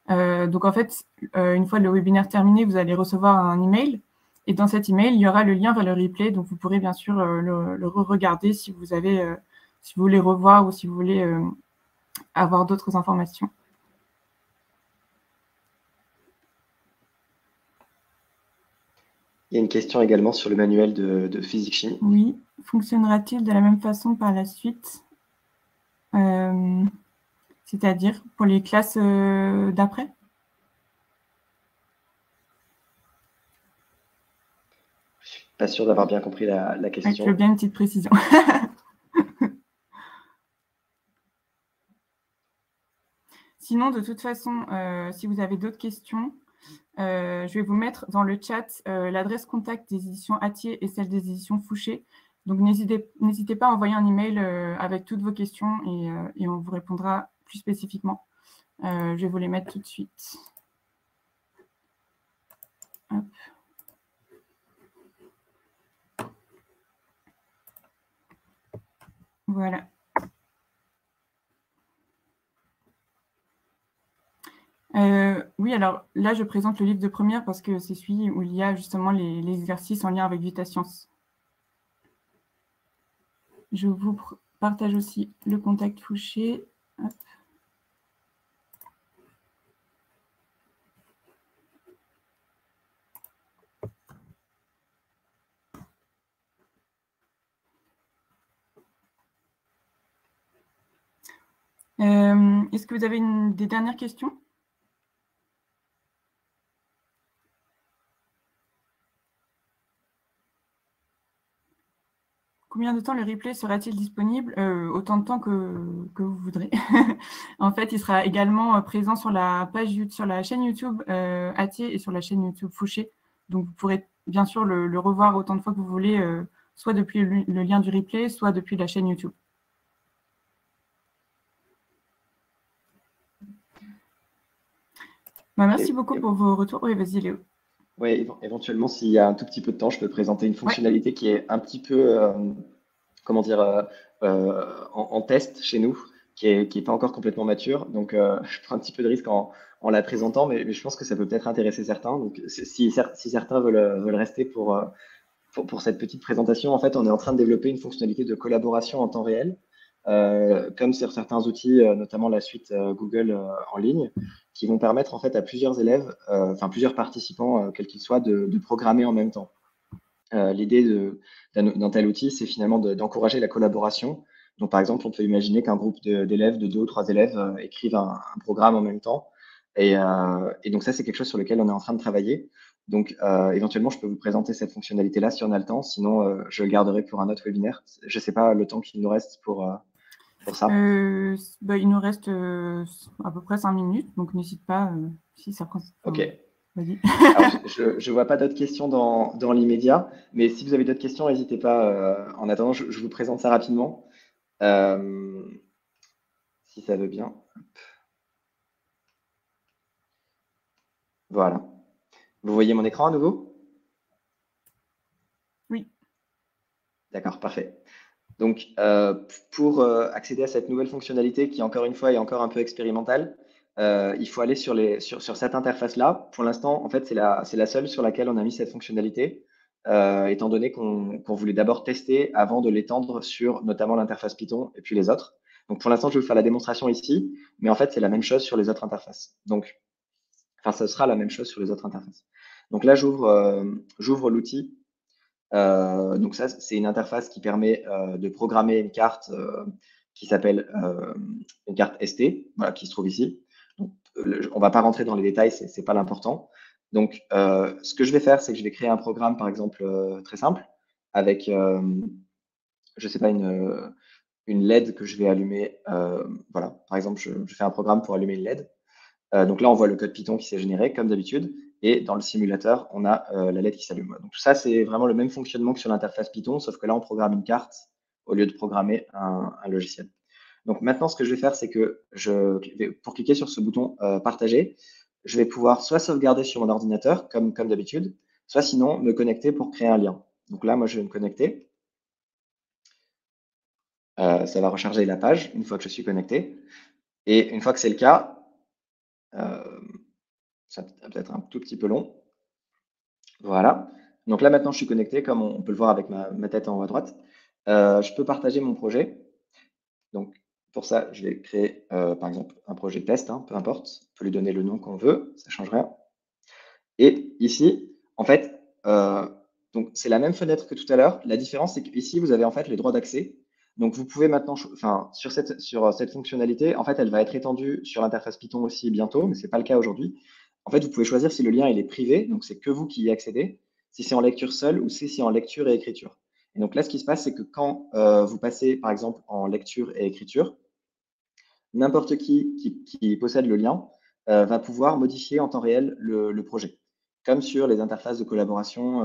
Donc, en fait, une fois le webinaire terminé, vous allez recevoir un email. Et dans cet email, il y aura le lien vers le replay. Donc, vous pourrez bien sûr le re-regarder si vous voulez revoir ou si vous voulez avoir d'autres informations. Il y a une question également sur le manuel de physique-chimie. Oui. Fonctionnera-t-il de la même façon par la suite c'est-à-dire pour les classes d'après? Je suis pas sûr d'avoir bien compris la question. Je veux bien une petite précision. Sinon, de toute façon, si vous avez d'autres questions, je vais vous mettre dans le chat l'adresse contact des éditions Atier et celle des éditions Fouché. Donc, n'hésitez pas à envoyer un email avec toutes vos questions et on vous répondra plus spécifiquement. Je vais vous les mettre tout de suite. Hop. Voilà. Oui, alors là, je présente le livre de première parce que c'est celui où il y a justement les exercices en lien avec VitaScience. Je vous partage aussi le contact Fouché. Hop. Est-ce que vous avez des dernières questions? Combien de temps le replay sera-t-il disponible? Autant de temps que vous voudrez. En fait, il sera également présent sur la chaîne YouTube Atier et sur la chaîne YouTube Fouché. Donc, vous pourrez bien sûr le revoir autant de fois que vous voulez, soit depuis le lien du replay, soit depuis la chaîne YouTube. Merci beaucoup pour vos retours. Oui, vas-y, Léo. Oui, éventuellement, s'il y a un tout petit peu de temps, je peux présenter une fonctionnalité qui est un petit peu, comment dire, en test chez nous, qui est pas encore complètement mature. Donc, je prends un petit peu de risque en la présentant, mais je pense que ça peut peut-être intéresser certains. Donc, si certains veulent rester pour cette petite présentation, en fait, on est en train de développer une fonctionnalité de collaboration en temps réel, comme sur certains outils, notamment la suite Google en ligne, qui vont permettre en fait à plusieurs élèves, enfin plusieurs participants, quels qu'ils soient, de programmer en même temps. L'idée d'un tel outil, c'est finalement d'encourager la collaboration. Donc, par exemple, on peut imaginer qu'un groupe d'élèves, de 2 ou 3 élèves, écrivent un programme en même temps. Et donc, ça, c'est quelque chose sur lequel on est en train de travailler. Donc, éventuellement, je peux vous présenter cette fonctionnalité-là si on a le temps. Sinon, je le garderai pour un autre webinaire. Je ne sais pas le temps qu'il nous reste pour ça. Il nous reste à peu près 5 minutes, donc n'hésite pas si ça prend. Ok. Vas-y. Alors, je vois pas d'autres questions dans l'immédiat, mais si vous avez d'autres questions, n'hésitez pas. En attendant, je vous présente ça rapidement. Si ça veut bien. Voilà. Vous voyez mon écran à nouveau? Oui. D'accord, parfait. Donc, pour accéder à cette nouvelle fonctionnalité qui, encore une fois, est encore un peu expérimentale, il faut aller sur cette interface-là. Pour l'instant, en fait, c'est la seule sur laquelle on a mis cette fonctionnalité, étant donné qu'on voulait d'abord tester avant de l'étendre sur notamment l'interface Python et puis les autres. Donc, pour l'instant, je vais vous faire la démonstration ici, mais en fait, c'est la même chose sur les autres interfaces. Donc, enfin, ce sera la même chose sur les autres interfaces. Donc là, j'ouvre l'outil. Donc ça, c'est une interface qui permet de programmer une carte qui s'appelle une carte ST, voilà, qui se trouve ici. Donc, on ne va pas rentrer dans les détails, c'est pas l'important. Donc, ce que je vais faire, c'est que je vais créer un programme, par exemple, très simple, avec, je sais pas, une LED que je vais allumer. Voilà, par exemple, je fais un programme pour allumer une LED. Donc là, on voit le code Python qui s'est généré, comme d'habitude. Et dans le simulateur, on a la LED qui s'allume. Donc tout ça, c'est vraiment le même fonctionnement que sur l'interface Python, sauf que là, on programme une carte au lieu de programmer un logiciel. Donc maintenant, ce que je vais faire, c'est que pour cliquer sur ce bouton Partager, je vais pouvoir soit sauvegarder sur mon ordinateur, comme d'habitude, soit sinon me connecter pour créer un lien. Donc là, moi, je vais me connecter. Ça va recharger la page une fois que je suis connecté. Et une fois que c'est le cas, ça va peut-être un tout petit peu long. Voilà. Donc là, maintenant, je suis connecté, comme on peut le voir avec ma tête en haut à droite. Je peux partager mon projet. Donc, pour ça, je vais créer, par exemple, un projet test, hein, peu importe. On peut lui donner le nom qu'on veut, ça ne change rien. Et ici, en fait, donc c'est la même fenêtre que tout à l'heure. La différence, c'est qu'ici, vous avez en fait les droits d'accès. Donc, vous pouvez maintenant, enfin, sur cette fonctionnalité, en fait, elle va être étendue sur l'interface Python aussi bientôt, mais ce n'est pas le cas aujourd'hui. En fait, vous pouvez choisir si le lien il est privé, donc c'est que vous qui y accédez, si c'est en lecture seule ou si c'est en lecture et écriture. Et donc là, ce qui se passe, c'est que quand vous passez, par exemple, en lecture et écriture, n'importe qui possède le lien va pouvoir modifier en temps réel le projet, comme sur les interfaces de collaboration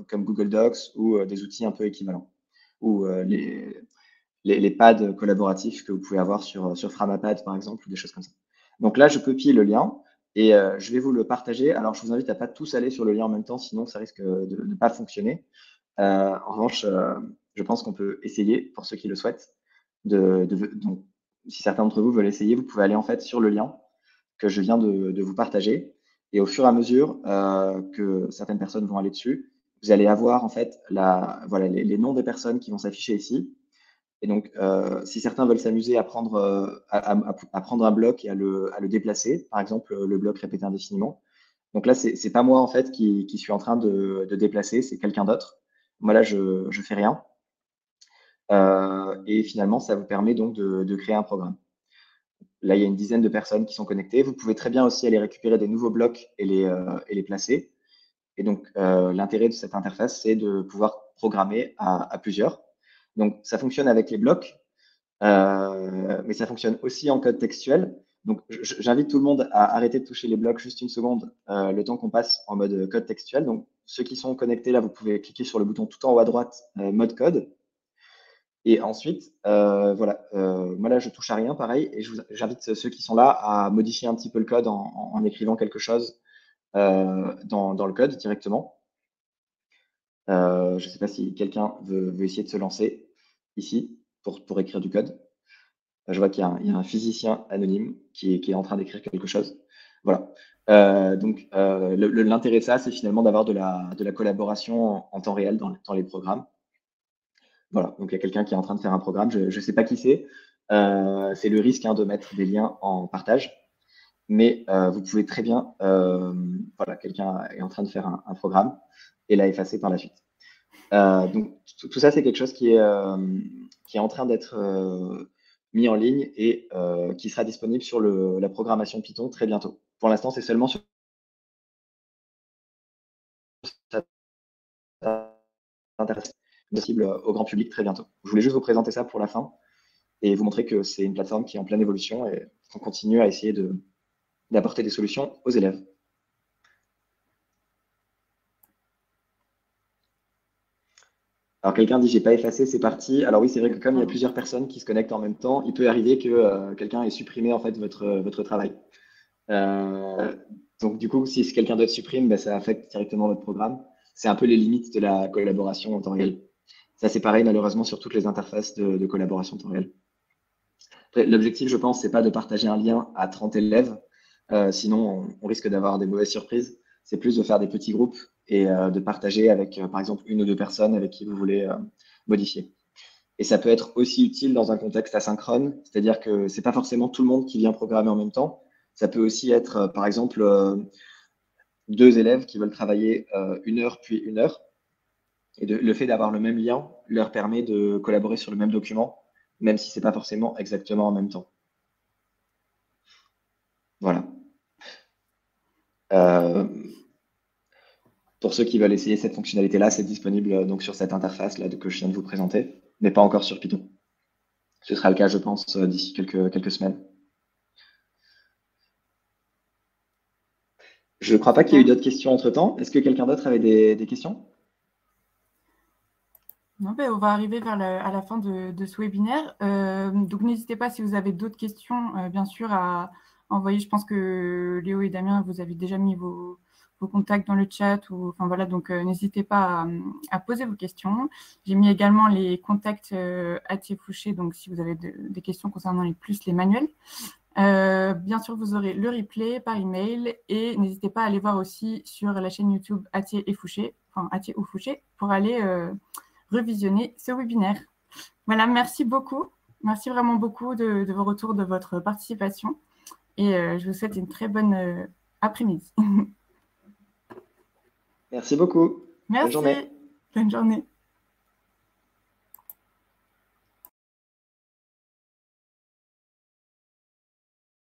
comme Google Docs ou des outils un peu équivalents, ou les pads collaboratifs que vous pouvez avoir sur Framapad, par exemple, ou des choses comme ça. Donc là, je copie le lien et je vais vous le partager. Alors, je vous invite à pas tous aller sur le lien en même temps, sinon ça risque de ne pas fonctionner. En revanche, je pense qu'on peut essayer, pour ceux qui le souhaitent. Donc, si certains d'entre vous veulent essayer, vous pouvez aller en fait sur le lien que je viens de vous partager. Et au fur et à mesure que certaines personnes vont aller dessus, vous allez avoir en fait voilà, les noms des personnes qui vont s'afficher ici. Et donc, si certains veulent s'amuser à prendre, à prendre un bloc et à le déplacer, par exemple le bloc répété indéfiniment. Donc là, c'est pas moi en fait qui suis en train de déplacer, c'est quelqu'un d'autre. Moi là, je fais rien. Et finalement, ça vous permet donc de créer un programme. là, il y a une dizaine de personnes qui sont connectées. Vous pouvez très bien aussi aller récupérer des nouveaux blocs et les placer. Et donc, l'intérêt de cette interface, c'est de pouvoir programmer à plusieurs. Donc, ça fonctionne avec les blocs, mais ça fonctionne aussi en code textuel. Donc, j'invite tout le monde à arrêter de toucher les blocs juste une seconde, le temps qu'on passe en mode code textuel. Donc, ceux qui sont connectés là, vous pouvez cliquer sur le bouton tout en haut à droite, mode code. Et ensuite, voilà, moi là, je touche à rien, pareil, et j'invite ceux qui sont là à modifier un petit peu le code en écrivant quelque chose dans le code directement. Je ne sais pas si quelqu'un veut essayer de se lancer ici pour écrire du code. Je vois qu'il y a un physicien anonyme qui est en train d'écrire quelque chose. Voilà. Donc, l'intérêt de ça, c'est finalement d'avoir de la collaboration en temps réel dans les programmes. Voilà, donc il y a quelqu'un qui est en train de faire un programme, je ne sais pas qui c'est. C'est le risque de mettre des liens en partage. Mais vous pouvez très bien, voilà, quelqu'un est en train de faire un programme et l'a effacer par la suite. Donc, tout ça, c'est quelque chose qui est en train d'être mis en ligne et qui sera disponible sur la programmation Python très bientôt. Pour l'instant, c'est seulement sur cette interface, possible au grand public très bientôt. Je voulais juste vous présenter ça pour la fin et vous montrer que c'est une plateforme qui est en pleine évolution et qu'on continue à essayer d'apporter des solutions aux élèves. Alors, quelqu'un dit, j'ai pas effacé, c'est parti. Alors oui, c'est vrai que comme il y a plusieurs personnes qui se connectent en même temps, il peut arriver que quelqu'un ait supprimé en fait votre travail. Donc du coup, si quelqu'un d'autre supprime, ça affecte directement votre programme. C'est un peu les limites de la collaboration en temps réel. Ça, c'est pareil malheureusement sur toutes les interfaces de collaboration en temps réel. L'objectif, je pense, c'est pas de partager un lien à 30 élèves. Sinon, on risque d'avoir des mauvaises surprises. C'est plus de faire des petits groupes et de partager avec, par exemple, une ou deux personnes avec qui vous voulez modifier. Et ça peut être aussi utile dans un contexte asynchrone, c'est-à-dire que c'est pas forcément tout le monde qui vient programmer en même temps. Ça peut aussi être, par exemple, deux élèves qui veulent travailler 1 heure puis 1 heure. Et le fait d'avoir le même lien leur permet de collaborer sur le même document, même si c'est pas forcément exactement en même temps. Voilà. Pour ceux qui veulent essayer cette fonctionnalité-là, c'est disponible donc sur cette interface-là que je viens de vous présenter, mais pas encore sur Python. Ce sera le cas, je pense, d'ici quelques semaines. Je ne crois pas qu'il y ait eu d'autres questions entre-temps. Est-ce que quelqu'un d'autre avait des questions? Non, on va arriver à la fin de ce webinaire. Donc, n'hésitez pas, si vous avez d'autres questions, bien sûr, à envoyer. Je pense que Léo et Damien, vous avez déjà mis vos contacts dans le chat. Enfin, voilà, donc n'hésitez pas à poser vos questions. J'ai mis également les contacts @Fouché, donc si vous avez des questions concernant les manuels. Bien sûr, vous aurez le replay par email et n'hésitez pas à aller voir aussi sur la chaîne YouTube Fouché, enfin Fouché, pour aller revisionner ce webinaire. Voilà, merci beaucoup. Merci vraiment beaucoup de vos retours, de votre participation. Et je vous souhaite une très bonne après-midi. Merci beaucoup. Merci. Bonne journée. Bonne journée.